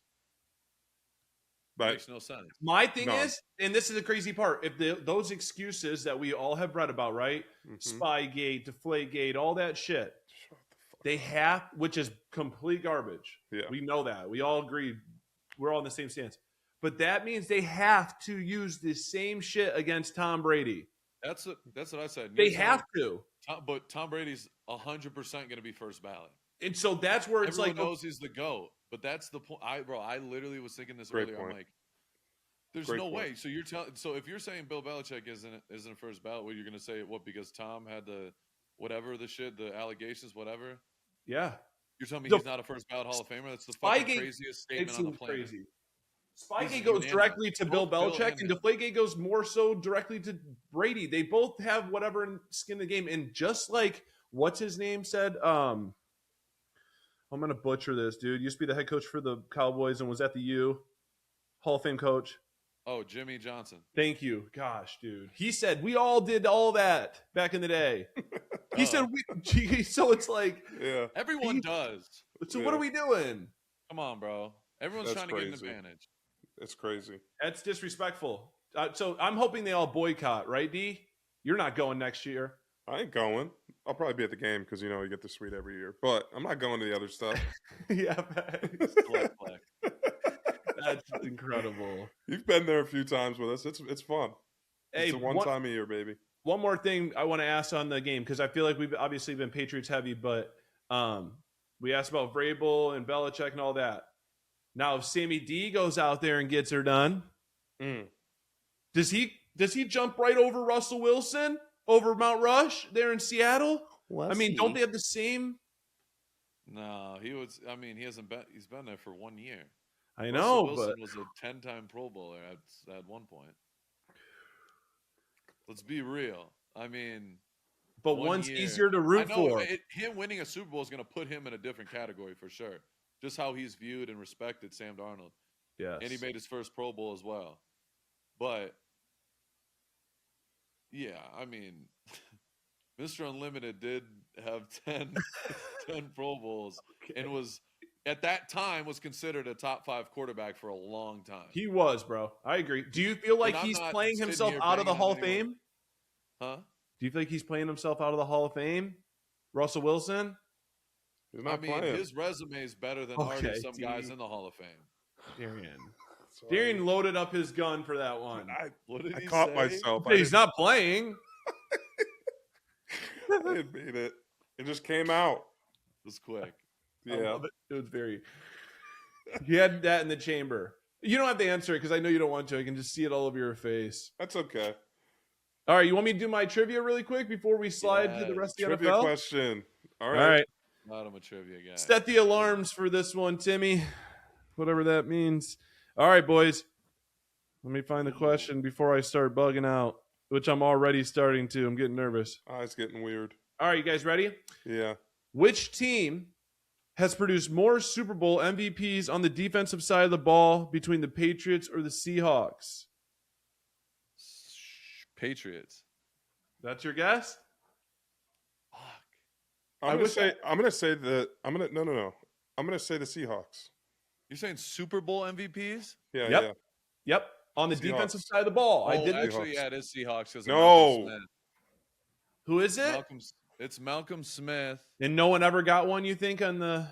But makes no sense. My thing is, and this is the crazy part, if those excuses that we all have read about, right? Spygate, Deflategate, all that shit, they have, which is complete garbage. Yeah. We know that. We all agree. We're all in the same stance. But that means they have to use the same shit against Tom Brady. That's what I said. They have to. But Tom Brady's 100% going to be first ballot. And so that's where it's Everyone knows he's the GOAT. But that's the point. I literally was thinking this earlier. I'm like, there's no way. So if you're saying Bill Belichick isn't first ballot, what you're going to say? What, because Tom had the allegations, whatever? Yeah. You're telling me he's not a first ballot Hall of Famer? That's the fucking craziest statement on the planet. Crazy. Spygate goes directly to Bill Belichick, and Deflategate goes more so directly to Brady. They both have whatever skin in the game. And just like what's his name said, I'm gonna butcher this, dude. Used to be the head coach for the Cowboys and was at the U, Hall of Fame coach. Oh, Jimmy Johnson. Thank you. Gosh, dude. He said we all did all that back in the day. He said so it's like everyone does. So what are we doing? Come on, bro. Everyone's trying to get an advantage. It's crazy. That's disrespectful. So I'm hoping they all boycott, right, D? You're not going next year. I ain't going. I'll probably be at the game because, you get the suite every year. But I'm not going to the other stuff. Yeah, that's incredible. You've been there a few times with us. It's fun. It's a one time a year, baby. One more thing I want to ask on the game, because I feel like we've obviously been Patriots heavy, but we asked about Vrabel and Belichick and all that. Now, if Sammy D goes out there and gets her done, does he jump right over Russell Wilson over Mount Rush there in Seattle? Don't they have the same? No, he was. He hasn't been. He's been there for 1 year. I know, Russell Wilson but was a 10-time Pro Bowler at one point. Let's be real. But one's easier to root for. Him winning a Super Bowl is going to put him in a different category for sure. Just how he's viewed and respected, Sam Darnold. Yes. And he made his first Pro Bowl as well. But, yeah, Mr. Unlimited did have 10 Pro Bowls and was, at that time, was considered a top 5 quarterback for a long time. He was, bro. I agree. Do you feel like he's playing himself out of the Hall of Fame? Huh? Do you feel like he's playing himself out of the Hall of Fame? Russell Wilson? He's not playing. His resume is better than already some guys in the Hall of Fame. Darian loaded up his gun for that one. I caught myself. He's not playing. I didn't mean it. It just came out. It was quick. Yeah. It was very. You had that in the chamber. You don't have to answer it because I know you don't want to. I can just see it all over your face. That's okay. All right, you want me to do my trivia really quick before we slide to the rest of the trivia NFL? question. All right. Not I'm a trivia guy. Set the alarms for this one, Timmy. Whatever that means. All right, boys. Let me find the question before I start bugging out, which I'm already starting to. I'm getting nervous. It's getting weird. All right, you guys ready? Yeah. Which team has produced more Super Bowl MVPs on the defensive side of the ball between the Patriots or the Seahawks? Patriots. That's your guess? I'm gonna say the Seahawks. You're saying Super Bowl MVPs? Yeah. Yep. On the defensive side of the ball. It is Seahawks. No. Who is it? It's Malcolm Smith. And no one ever got one, you think, on the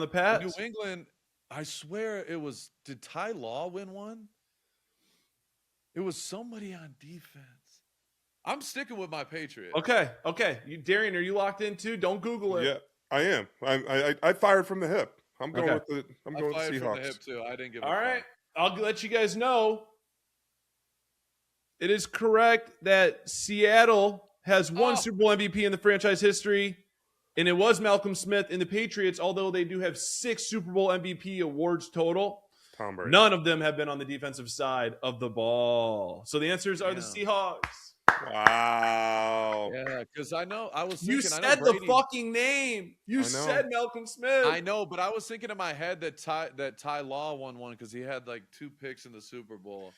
Pats? New England, I swear it was. Did Ty Law win one? It was somebody on defense. I'm sticking with my Patriots. Okay. Darian, are you locked in too? Don't Google it. Yeah, I am. I fired from the hip. I'm going with the Seahawks. From the hip too. I didn't give. All right. I'll let you guys know. It is correct that Seattle has one Super Bowl MVP in the franchise history, and it was Malcolm Smith. And the Patriots, although they do have 6 Super Bowl MVP awards total, Tom Brady. None of them have been on the defensive side of the ball. So the answers are the Seahawks. Wow. Yeah, because I was thinking. You said the fucking name. You said Malcolm Smith. I know, but I was thinking in my head that Ty Law won one because he had like 2 picks in the Super Bowl.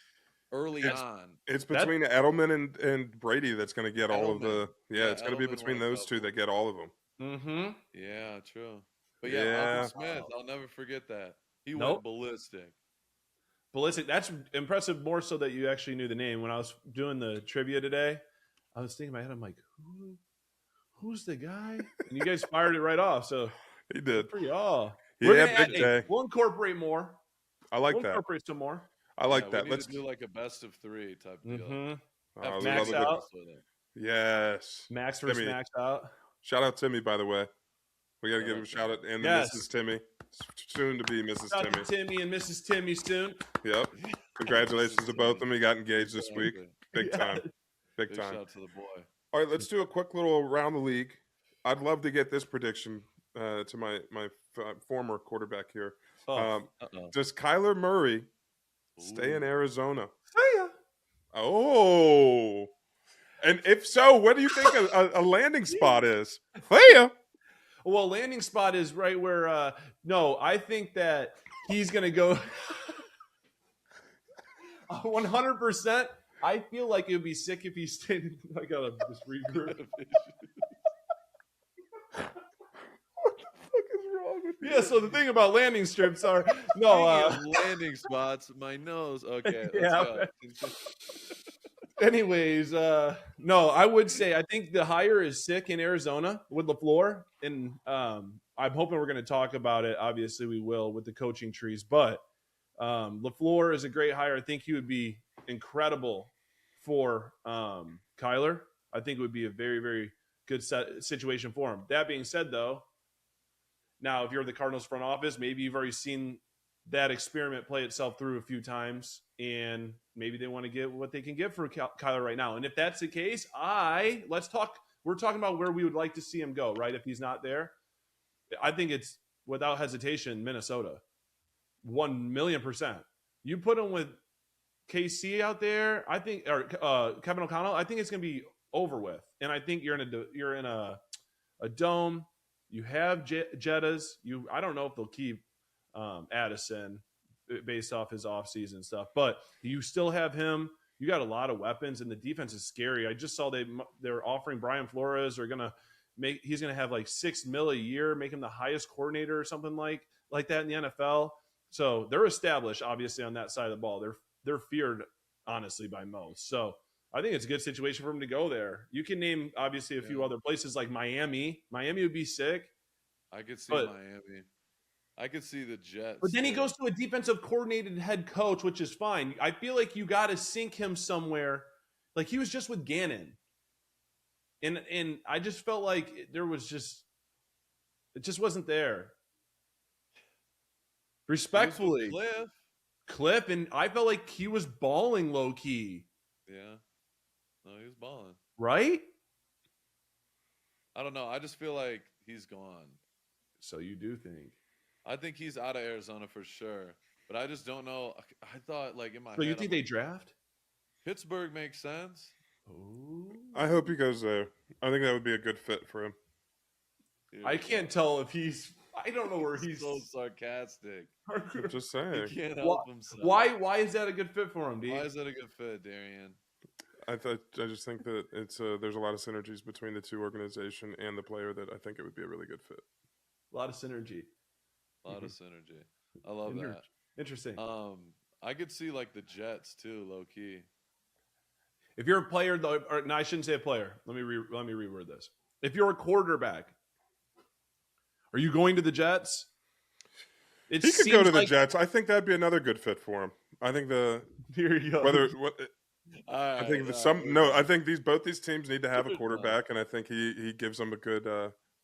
early on. It's between Edelman and Brady that's going to get all of the. Yeah, it's going to be between those two that get all of them. Mm-hmm. Yeah, true. But Arthur Smith, I'll never forget that. He went ballistic. Ballistic. That's impressive. More so that you actually knew the name. When I was doing the trivia today, I was thinking in my head, I'm like, who's the guy? And you guys fired it right off. So he did. Big day. We'll incorporate more. I like we'll that. Incorporate some more. I like that. Let's do like a best of 3 type deal. Mm-hmm. Max out. Yes. Max versus Max out. Shout out Timmy, by the way. We got to give him a shout out. And Mrs. Timmy. Soon to be Mrs. Shout Timmy. out to Timmy and Mrs. Timmy soon. Yep. Congratulations to both of them. He got engaged this week. Big time. Big time. Shout out to the boy. All right, let's do a quick little around the league. I'd love to get this prediction to my former quarterback here. Does Kyler Murray stay in Arizona? See ya. Oh. And if so, what do you think a landing spot is? See ya. Well, landing spot is right where no, I think that he's going to go 100%. I feel like it would be sick if he stayed in like this regroup. What the fuck is wrong with you? Yeah, so the thing about landing strips are landing spots, my nose. Okay, let's go. Anyways, no, I would say I think the hire is sick in Arizona with LaFleur, and I'm hoping we're going to talk about it. Obviously, we will with the coaching trees, but LaFleur is a great hire. I think he would be incredible for Kyler. I think it would be a very, very good situation for him. That being said, though, now if you're the Cardinals front office, maybe you've already seen that experiment play itself through a few times, and maybe they want to get what they can get for Kyler right now. And if that's the case, let's talk. We're talking about where we would like to see him go, right? If he's not there, I think it's without hesitation Minnesota, 1,000,000%. You put him with KC out there, I think, or Kevin O'Connell, I think it's going to be over with. And I think you're in a dome. You have Jettas. I don't know if they'll keep Addison based off his offseason stuff, but you still have him. You got a lot of weapons, and the defense is scary. I just saw they're offering Brian Flores. He's gonna have like $6 million a year, make him the highest coordinator or something like that in the NFL. So they're established, obviously, on that side of the ball. They're feared, honestly, by most. So I think it's a good situation for him to go there. You can name, obviously, a few other places like Miami. Miami would be sick. I could see Miami. I could see the Jets. But then he goes to a defensive coordinated head coach, which is fine. I feel like you got to sink him somewhere. Like he was just with Gannon. And I just felt like it just wasn't there. Respectfully. Cliff, and I felt like he was balling low key. Yeah. No, he was balling. Right? I don't know. I just feel like he's gone. So you do think? I think he's out of Arizona for sure. But I just don't know. I thought like in my head. So you think they draft? Pittsburgh makes sense. Ooh. I hope he goes there. I think that would be a good fit for him. Dude, I can't tell if he's. I don't know where he's so sarcastic. I'm just saying. He can't help himself. Why is that a good fit for him, D? Why is that a good fit, Darian? I just think that it's there's a lot of synergies between the two organization and the player that I think it would be a really good fit. A lot of synergy. A lot of synergy. I love that. Interesting. I could see like the Jets too, low key. If you're a player, though, no, I shouldn't say a player. Let me reword this. If you're a quarterback, are you going to the Jets? He could go to the Jets. I think that'd be another good fit for him. I think here you go. I think I think both these teams need to have a quarterback, and I think he gives them a good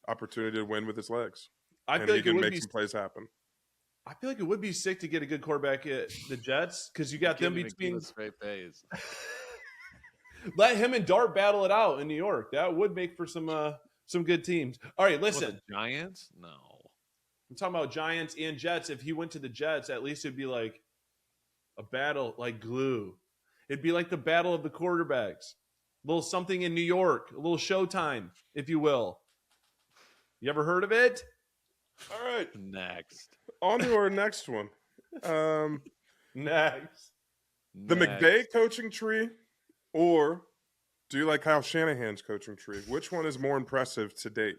opportunity to win with his legs. I feel like he can make some plays happen. I feel like it would be sick to get a good quarterback at the Jets because you got them between straight pays. Let him and Dart battle it out in New York. That would make for some good teams. All right, listen. Giants? No. I'm talking about Giants and Jets. If he went to the Jets, at least it'd be like a battle like glue. It'd be like the battle of the quarterbacks. A little something in New York. A little Showtime, if you will. You ever heard of it? All right. Next. On to our next one. Next. The McVay coaching tree, or do you like Kyle Shanahan's coaching tree? Which one is more impressive to date?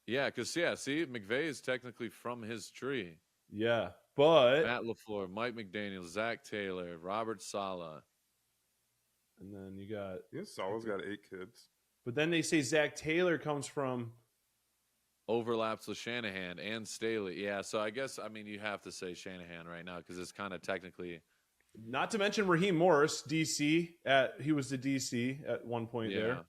Yeah, because see, McVay is technically from his tree. Yeah, but Matt LaFleur, Mike McDaniel, Zach Taylor, Robert Saleh. And then you got Saleh's got 8 kids. But then they say Zach Taylor comes from overlaps with Shanahan and Staley. Yeah, so I guess you have to say Shanahan right now because it's kind of technically. Not to mention Raheem Morris, DC. He was the DC at one point there.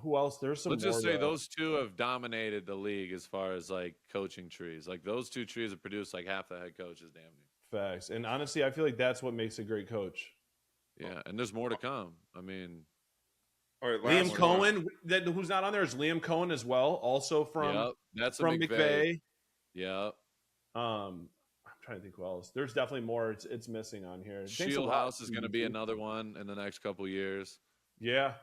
Who else? There's some. Let's just say those two have dominated the league as far as like coaching trees. Like those two trees have produced like half the head coaches, damn near. Facts. And honestly, I feel like that's what makes a great coach. Yeah, and there's more to come. All right, Liam Cohen, who's not on there, is Liam Cohen as well, also from McVay. Yeah. I'm trying to think who else. There's definitely more. It's missing on here. Shieldhouse is going to be another one in the next couple years. Yeah.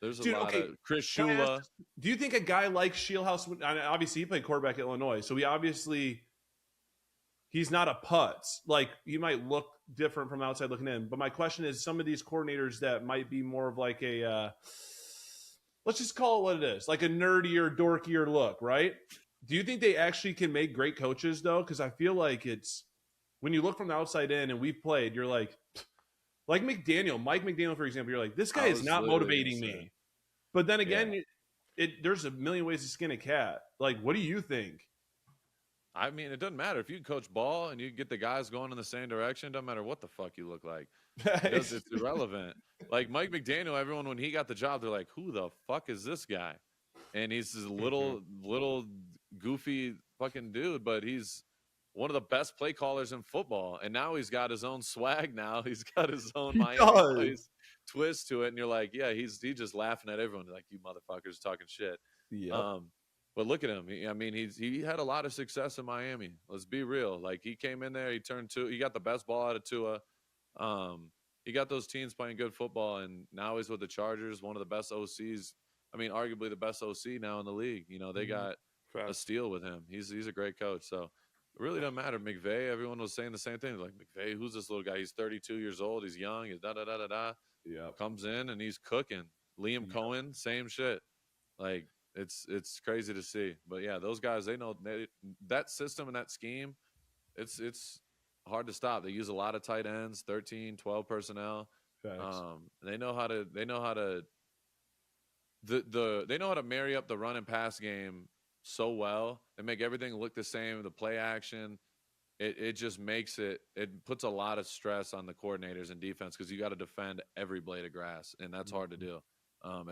There's a lot of Chris Shula. Do you think a guy like Shieldhouse would? Obviously, he played quarterback at Illinois, so he's not a putz. Like he might look different from outside looking in. But my question is, some of these coordinators that might be more of like a, let's just call it what it is, like a nerdier, dorkier look, right? Do you think they actually can make great coaches though? Because I feel like it's when you look from the outside in, and we've played, you're like Mike McDaniel, for example, you're like, this guy is not motivating me. But then again, there's a million ways to skin a cat. Like, what do you think? It doesn't matter. If you coach ball and you get the guys going in the same direction, it doesn't matter what the fuck you look like. It's irrelevant. Like Mike McDaniel, everyone, when he got the job, they're like, who the fuck is this guy? And he's this little goofy fucking dude, but he's one of the best play callers in football. And now he's got his own swag now. He's got his own Miami twist to it. And you're like, yeah, he's just laughing at everyone. Like, you motherfuckers talking shit. Yeah. But look at him. He had a lot of success in Miami. Let's be real. Like, he came in there, he got the best ball out of Tua. He got those teams playing good football, and now he's with the Chargers, one of the best OCs. Arguably the best OC now in the league. They got a steal with him. He's a great coach. So it really doesn't matter. McVay, everyone was saying the same thing. Like, McVay, who's this little guy? He's 32 years old. He's young. He's da-da-da-da-da. Yeah. Comes in, and he's cooking. Liam Cohen, same shit. Like, it's crazy to see. But, yeah, those guys, they know that system and that scheme, it's hard to stop. They use a lot of tight ends, 13, 12 personnel. They know how to marry up the run and pass game so well and make everything look the same. The play action, it just makes it puts a lot of stress on the coordinators and defense because you got to defend every blade of grass, and that's hard to do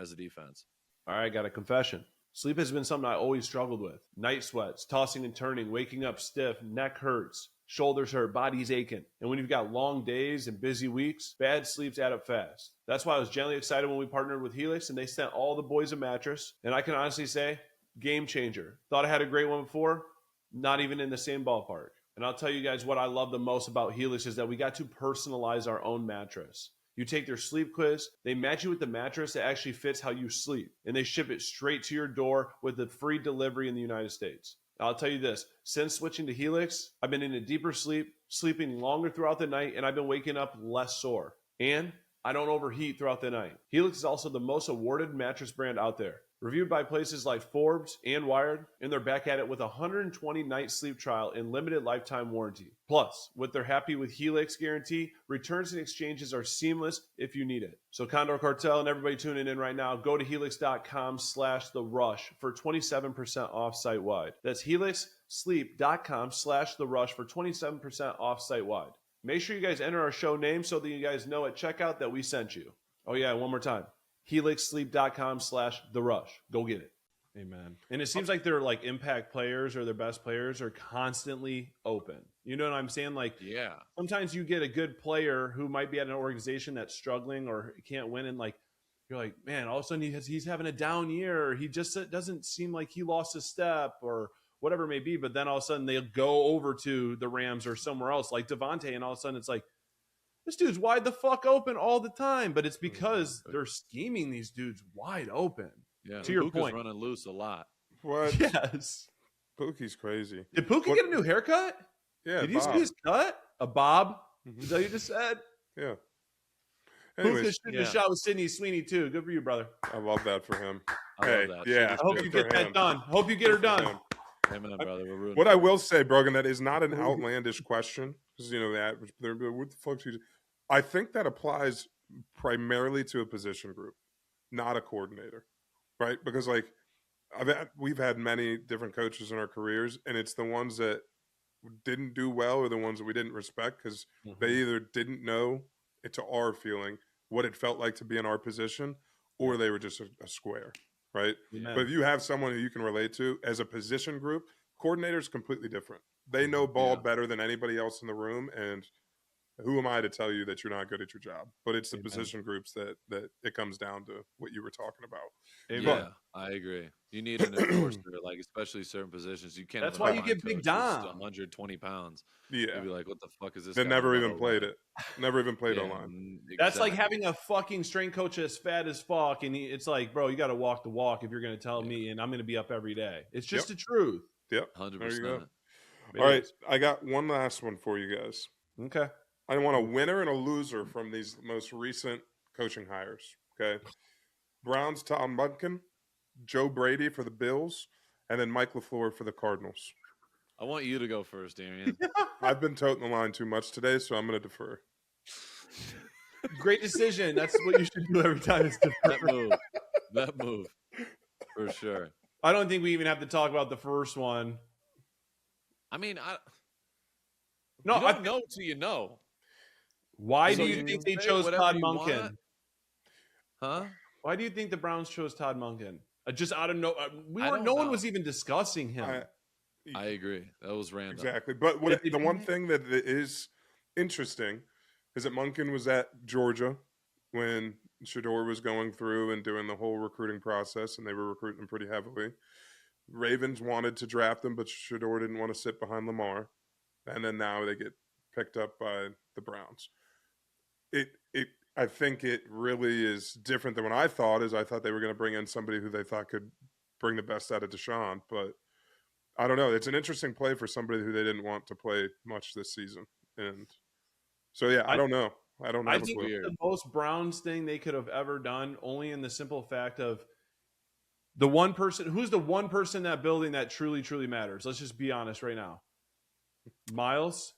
as a defense. All right, got a confession. Sleep has been something I always struggled with. Night sweats, tossing and turning, waking up stiff, neck hurts, shoulders hurt, body's aching. And when you've got long days and busy weeks, bad sleeps add up fast. That's why I was genuinely excited when we partnered with Helix and they sent all the boys a mattress. And I can honestly say, game changer. Thought I had a great one before, not even in the same ballpark. And I'll tell you guys what I love the most about Helix is that we got to personalize our own mattress. You take their sleep quiz, they match you with the mattress that actually fits how you sleep, and they ship it straight to your door with a free delivery in the United States. Now, I'll tell you this, since switching to Helix, I've been in a deeper sleep, sleeping longer throughout the night, and I've been waking up less sore. And I don't overheat throughout the night. Helix is also the most awarded mattress brand out there. Reviewed by places like Forbes and Wired, and they're back at it with a 120-night sleep trial and limited lifetime warranty. Plus, with their Happy with Helix guarantee, returns and exchanges are seamless if you need it. So Condor Cartel and everybody tuning in right now, go to helix.com/therush for 27% off site-wide. That's helixsleep.com/therush for 27% off site-wide. Make sure you guys enter our show name so that you guys know at checkout that we sent you. Oh yeah, one more time. helixsleep.com/therush. Go get it. Amen. And it seems like their like impact players or their best players are constantly open. You know what I'm saying? Like, yeah. Sometimes you get a good player who might be at an organization that's struggling or can't win, and like you're like, man, all of a sudden he's having a down year. Or he just doesn't seem like he lost a step or whatever it may be. But then all of a sudden they'll go over to the Rams or somewhere else, like Devontae, and all of a sudden it's like, this dude's wide the fuck open all the time, but it's because they're scheming these dudes wide open. Yeah, to your point, running loose a lot. What? Yes, Pookie's crazy. Did Pookie get a new haircut? Yeah. Did you see his cut? A Bob? Mhm. Is that what you just said? Yeah. Who's Anyways, shooting the shot with Sidney Sweeney too? Good for you, brother. I love that for him. I Hey, love that. yeah. I hope you get that done. Hope you get her done. Amen, brother. We're rooting What for I you. will say, Brogan, that is not an outlandish question because the average. What the fuck? I think that applies primarily to a position group, not a coordinator, right? Because like we've had many different coaches in our careers, and it's the ones that didn't do well or the ones that we didn't respect because they either didn't know, to our feeling, what it felt like to be in our position, or they were just a square, right? Amen. But if you have someone who you can relate to as a position group, coordinators completely different. They know ball better than anybody else in the room, and who am I to tell you that you're not good at your job? But it's the position groups that it comes down to what you were talking about. Yeah, I agree. You need an enforcer, like especially certain positions. You can't. That's why you get Big Dom. 120 pounds. Yeah, you'd be like, "What the fuck is this?" That guy never about even played O-line? it. Never even played online. Exactly. That's like having a fucking strength coach that's fat as fuck, and it's like, bro, you got to walk the walk if you're going to tell me, and I'm going to be up every day. It's just the truth. Yep, 100%. There you go. All right, I got one last one for you guys. Okay. I want a winner and a loser from these most recent coaching hires. Okay. Browns, Tom Munkin, Joe Brady for the Bills, and then Mike LaFleur for the Cardinals. I want you to go first, Darian. I've been toting the line too much today, so I'm going to defer. Great decision. That's what you should do every time. It's defer. That move. For sure. I don't think we even have to talk about the first one. I mean, no, I don't know till you know. Why do you think they chose Todd Monken? Huh? Why do you think the Browns chose Todd Monken? Just out of no one was even discussing him. I agree. That was random. Exactly. But the one thing that is interesting is that Monken was at Georgia when Shador was going through and doing the whole recruiting process, and they were recruiting him pretty heavily. Ravens wanted to draft him, but Shador didn't want to sit behind Lamar. And then now they get picked up by the Browns. I think it really is different than what I thought. I thought they were going to bring in somebody who they thought could bring the best out of Deshaun, but I don't know. It's an interesting play for somebody who they didn't want to play much this season, and so yeah, I don't know. I don't know. I think it's the most Browns thing they could have ever done, only in the simple fact of the one person who's the one person in that building that truly, truly matters. Let's just be honest right now. Miles.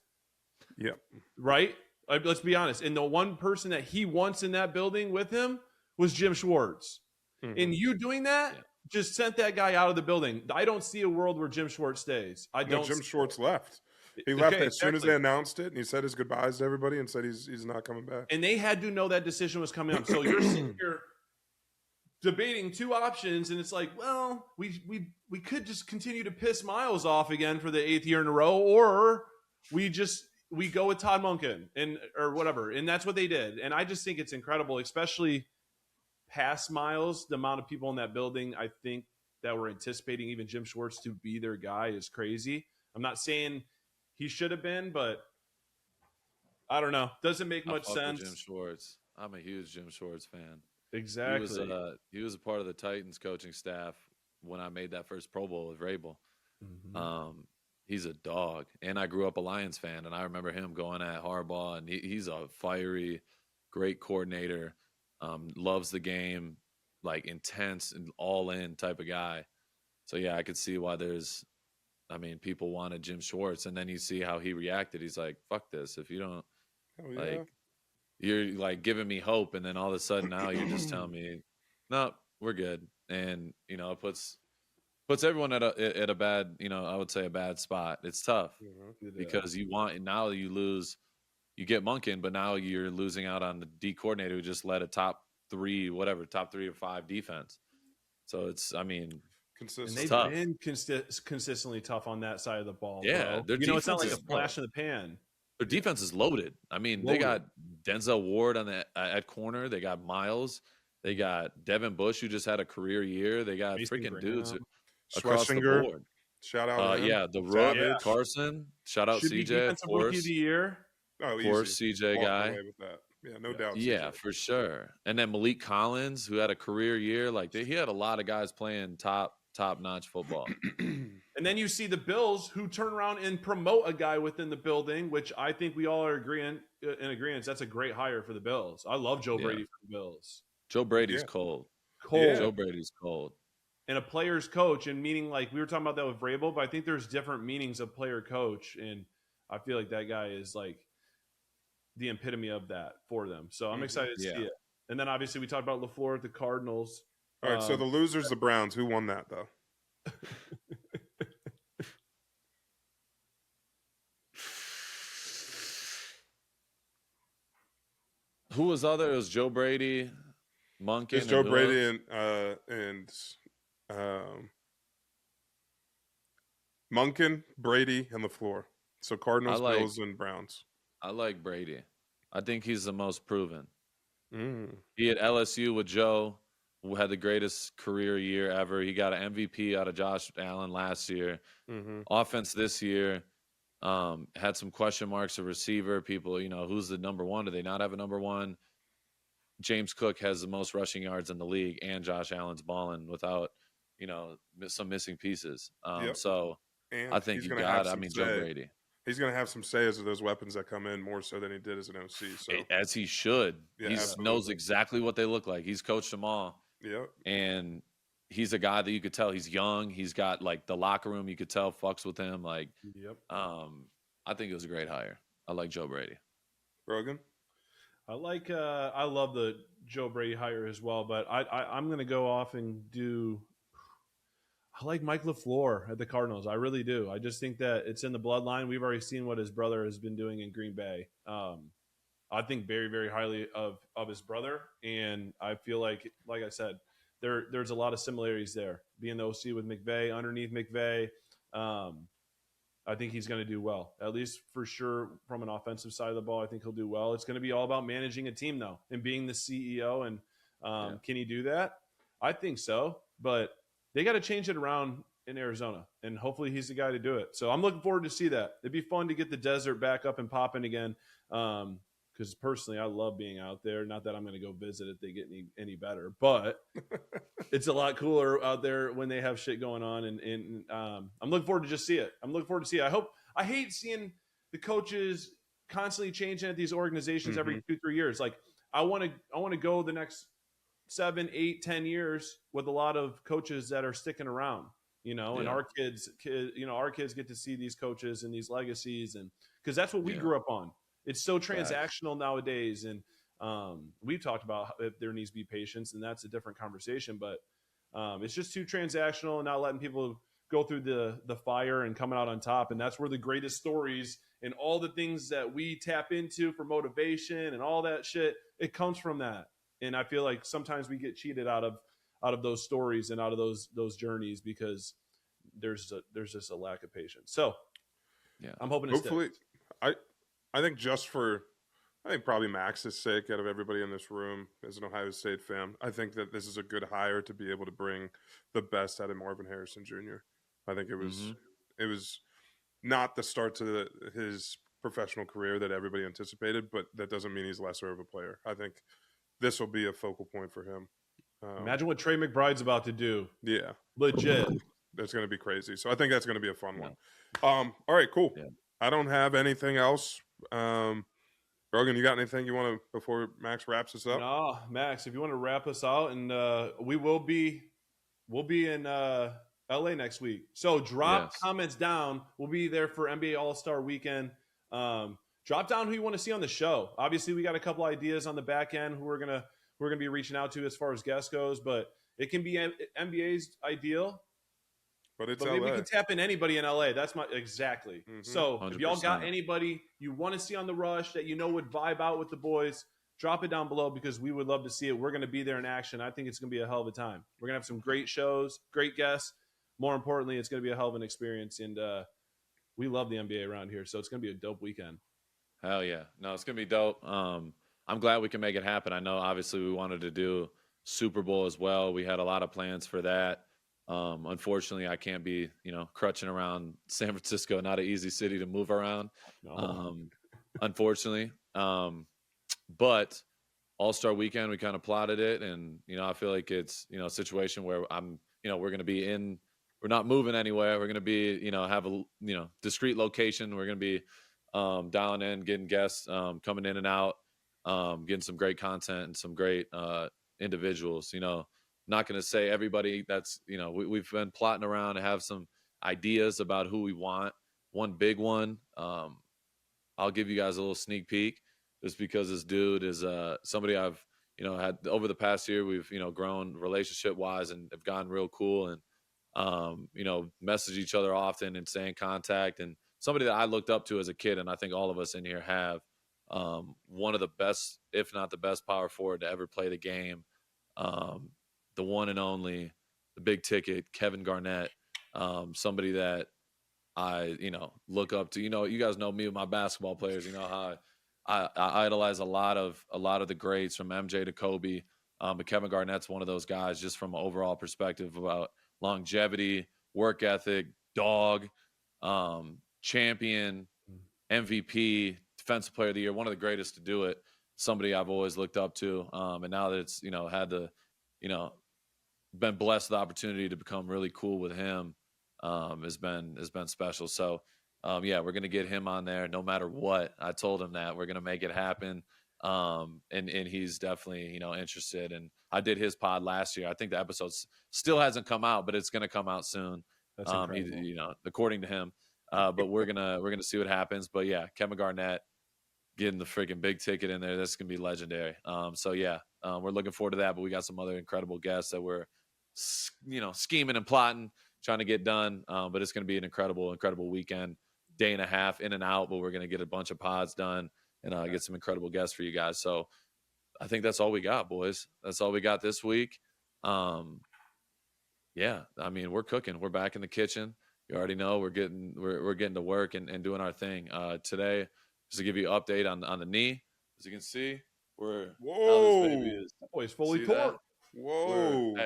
Yep. Right. Let's be honest. And the one person that he wants in that building with him was Jim Schwartz. Mm-hmm. And you doing that just sent that guy out of the building. I don't see a world where Jim Schwartz stays. Jim Schwartz left. He left as soon as they announced it, and he said his goodbyes to everybody and said he's not coming back. And they had to know that decision was coming up. So you're sitting here debating two options, and it's like, well, we could just continue to piss Miles off again for the 8th year in a row, or we go with Todd Monken or whatever. And that's what they did. And I just think it's incredible, especially past Miles, the amount of people in that building, I think, that were anticipating even Jim Schwartz to be their guy is crazy. I'm not saying he should have been, but I don't know. Doesn't make much sense. Jim Schwartz. I'm a huge Jim Schwartz fan. Exactly. He was a part of the Titans coaching staff when I made that first Pro Bowl with Vrabel. Mm-hmm. He's a dog, and I grew up a Lions fan, and I remember him going at Harbaugh, and he's a fiery, great coordinator, loves the game, like intense and all-in type of guy. So, yeah, I could see why people wanted Jim Schwartz, and then you see how he reacted. He's like, fuck this. If you don't, you're, like, giving me hope, and then all of a sudden now you're just telling me, no, we're good. And, it puts everyone at a bad, I would say a bad spot. It's tough because now you lose, you get Monken, but now you're losing out on the D coordinator who just led a top 3 or 5 defense. So it's, they've been consistently tough on that side of the ball. Yeah. Bro. It's not like a flash in the pan. Their defense is loaded. They got Denzel Ward at corner. They got Miles. They got Devin Bush, who just had a career year. They got freaking dudes across the board. Shout out. The Rook, Carson. Shout out CJ. Defensive Rookie of the Year. Oh, easy. CJ guy. With that. Yeah, no doubt. Yeah, CJ. for sure. And then Malik Collins, who had a career year. He had a lot of guys playing top top-notch football. And then you see the Bills, who turn around and promote a guy within the building, which I think we all are in agreement. That's a great hire for the Bills. I love Joe Brady for the Bills. Joe Brady's cold. Joe Brady's cold. And a player's coach, and meaning like we were talking about that with Vrabel, but I think there's different meanings of player coach, and I feel like that guy is like the epitome of that for them. So I'm excited to see it. And then obviously we talked about LaFleur at the Cardinals. All right, so the losers, the Browns. Who won that though? Who was other? It was Joe Brady, Monken. It's Joe Brady and Monken, Brady, and LaFleur. So Cardinals, Bills, and Browns. I like Brady. I think he's the most proven. He at LSU with Joe, who had the greatest career year ever. He got an MVP out of Josh Allen last year. Offense this year. Had some question marks at receiver. People, who's the number one? Do they not have a number one? James Cook has the most rushing yards in the league, and Josh Allen's balling without, some missing pieces. So and I think Joe Brady. He's going to have some say as to those weapons that come in more so than he did as an OC. So as he should. Yeah, he knows exactly what they look like. He's coached them all. Yep. And he's a guy that you could tell he's young. He's got like the locker room you could tell fucks with him. Like, I think it was a great hire. I like Joe Brady. Rogan? I love the Joe Brady hire as well, but I'm going to go off and do. I like Mike LaFleur at the Cardinals. I really do. I just think that it's in the bloodline. We've already seen what his brother has been doing in Green Bay. I think very, very highly of his brother, and I feel like I said, there's a lot of similarities there. Being the OC with McVay, underneath McVay, I think he's going to do well, at least for sure from an offensive side of the ball. I think he'll do well. It's going to be all about managing a team, though, and being the CEO. And can he do that? I think so, but they got to change it around in Arizona, and hopefully he's the guy to do it. So I'm looking forward to see that. It'd be fun to get the desert back up and popping again. Because personally, I love being out there. Not that I'm going to go visit if they get any better, but it's a lot cooler out there when they have shit going on. And I'm looking forward to just see it. I hate seeing the coaches constantly changing at these organizations every 2-3 years. Like I want to go the next 7, 8, 10 years with a lot of coaches that are sticking around, and our kids get to see these coaches and these legacies, and because that's what we grew up on. It's so transactional nowadays, and we've talked about if there needs to be patience, and that's a different conversation. But it's just too transactional and not letting people go through the fire and coming out on top. And that's where the greatest stories and all the things that we tap into for motivation and all that shit, it comes from that. And I feel like sometimes we get cheated out of those stories and out of those journeys because there's just a lack of patience. So I'm hoping hopefully I think probably Max's sake, out of everybody in this room, as an Ohio State fan, I think that this is a good hire to be able to bring the best out of Marvin Harrison Jr. I think it was not the start to his professional career that everybody anticipated, but that doesn't mean he's lesser of a player. I think this will be a focal point for him. Imagine what Trey McBride's about to do. Yeah. Legit. That's going to be crazy. So I think that's going to be a fun one. All right, cool. Yeah. I don't have anything else. Rogan, you got anything you want to before Max wraps us up? No, Max, if you want to wrap us out, and we'll be in LA next week. So drop comments down. We'll be there for NBA All-Star Weekend. Drop down who you want to see on the show. Obviously, we got a couple ideas on the back end who we're gonna be reaching out to as far as guests goes, but it can be NBA's ideal. But maybe we can tap in anybody in LA. That's exactly. So 100%. If y'all got anybody you want to see on the Rush that would vibe out with the boys, drop it down below because we would love to see it. We're going to be there in action. I think it's going to be a hell of a time. We're going to have some great shows, great guests. More importantly, it's going to be a hell of an experience. And we love the NBA around here, so it's going to be a dope weekend. Hell yeah. No, it's going to be dope. I'm glad we can make it happen. I know, obviously, we wanted to do Super Bowl as well. We had a lot of plans for that. Unfortunately, I can't be, crutching around San Francisco, not an easy city to move around. No. Unfortunately. But All-Star Weekend, we kind of plotted it. And, I feel like it's, a situation where we're going to be in we're not moving anywhere. We're going to be, have a, discreet location. We're going to be dialing in, getting guests coming in and out, getting some great content and some great individuals. Not going to say everybody that's, we've been plotting around to have some ideas about who we want. One big one, I'll give you guys a little sneak peek just because this dude is somebody I've, had over the past year. We've, grown relationship wise and have gotten real cool and, message each other often and stay in contact. And somebody that I looked up to as a kid, and I think all of us in here have, one of the best, if not the best power forward to ever play the game. The one and only, the big ticket, Kevin Garnett, somebody that I, look up to. You guys know me with my basketball players. How I idolize a lot of the greats from MJ to Kobe. But Kevin Garnett's one of those guys just from an overall perspective about longevity, work ethic, dog, champion, MVP, defensive player of the year, one of the greatest to do it. Somebody I've always looked up to. And now that it's, had the, been blessed with the opportunity to become really cool with him, has been special. So, we're going to get him on there no matter what. I told him that we're going to make it happen. And he's definitely, interested. And I did his pod last year. I think the episode still hasn't come out, but it's going to come out soon. That's incredible. He, according to him. But we're gonna see what happens. But yeah, Kevin Garnett getting the freaking big ticket in there. That's gonna be legendary. We're looking forward to that. But we got some other incredible guests that we're, scheming and plotting, trying to get done. But it's gonna be an incredible weekend, day and a half in and out. But we're gonna get a bunch of pods done and get some incredible guests for you guys. So I think that's all we got, boys. That's all we got this week. We're cooking. We're back in the kitchen. You already know we're getting to work and doing our thing. Today, just to give you an update on the knee. As you can see, we're Boy's fully torn. We're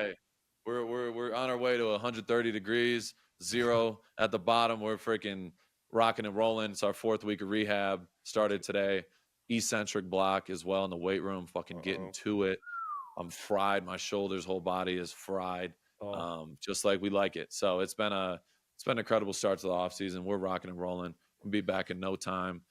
on our way to 130 degrees, 0 at the bottom. We're freaking rocking and rolling. It's our 4th week of rehab. Started today. Eccentric block as well in the weight room. Fucking getting to it. I'm fried. My shoulders, whole body is fried. Just like we like it. So it's been an incredible start to the off season. We're rocking and rolling. We'll be back in no time.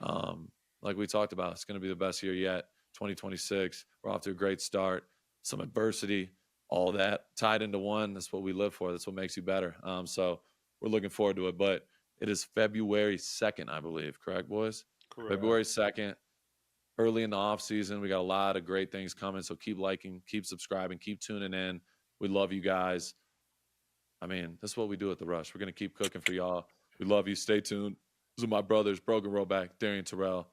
Like we talked about, it's going to be the best year yet. 2026. We're off to a great start. Some adversity, all that tied into one. That's what we live for. That's what makes you better. So we're looking forward to it. But it is February 2nd, I believe. Correct, boys? Correct. February 2nd. Early in the off season. We got a lot of great things coming. So keep liking, keep subscribing, keep tuning in. We love you guys. I mean, that's what we do at The Rush. We're going to keep cooking for y'all. We love you. Stay tuned. These are my brothers, Brogan Roback, Darian Terrell.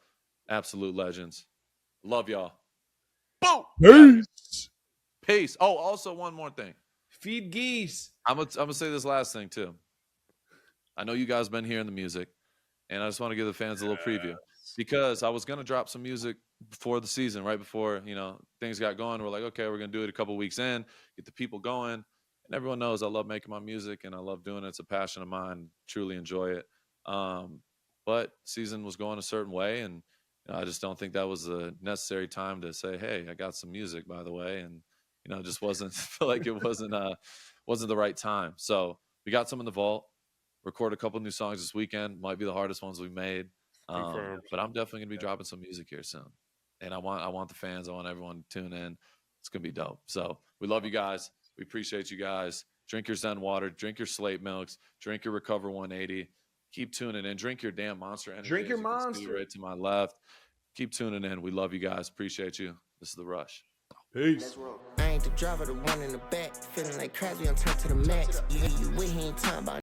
Absolute legends. Love y'all. Boom! Peace. Oh, also one more thing. Feed geese. I'm gonna say this last thing, too. I know you guys been hearing the music, and I just want to give the fans a little preview. Because I was going to drop some music before the season, right before, things got going. We're like, okay, we're going to do it a couple weeks in, get the people going. And everyone knows I love making my music and I love doing it. It's a passion of mine. Truly enjoy it. But season was going a certain way. And I just don't think that was the necessary time to say, hey, I got some music, by the way. And, it just wasn't, feel like it wasn't the right time. So we got some in the vault, record a couple new songs this weekend. Might be the hardest ones we've made. But I'm definitely gonna be dropping some music here soon, and I want the fans, I want everyone to tune in. It's gonna be dope. So we love you guys. We appreciate you guys. Drink your Zen water, drink your Slate milks, drink your Recover 180. Keep tuning in. Drink your damn Monster Energy. Drink your Monster. Right to my left. Keep tuning in. We love you guys. Appreciate you. This is The Rush. Peace. I ain't the driver, the one in the back. Feeling like Crosby, I'm turned to the max. You with, he ain't talking about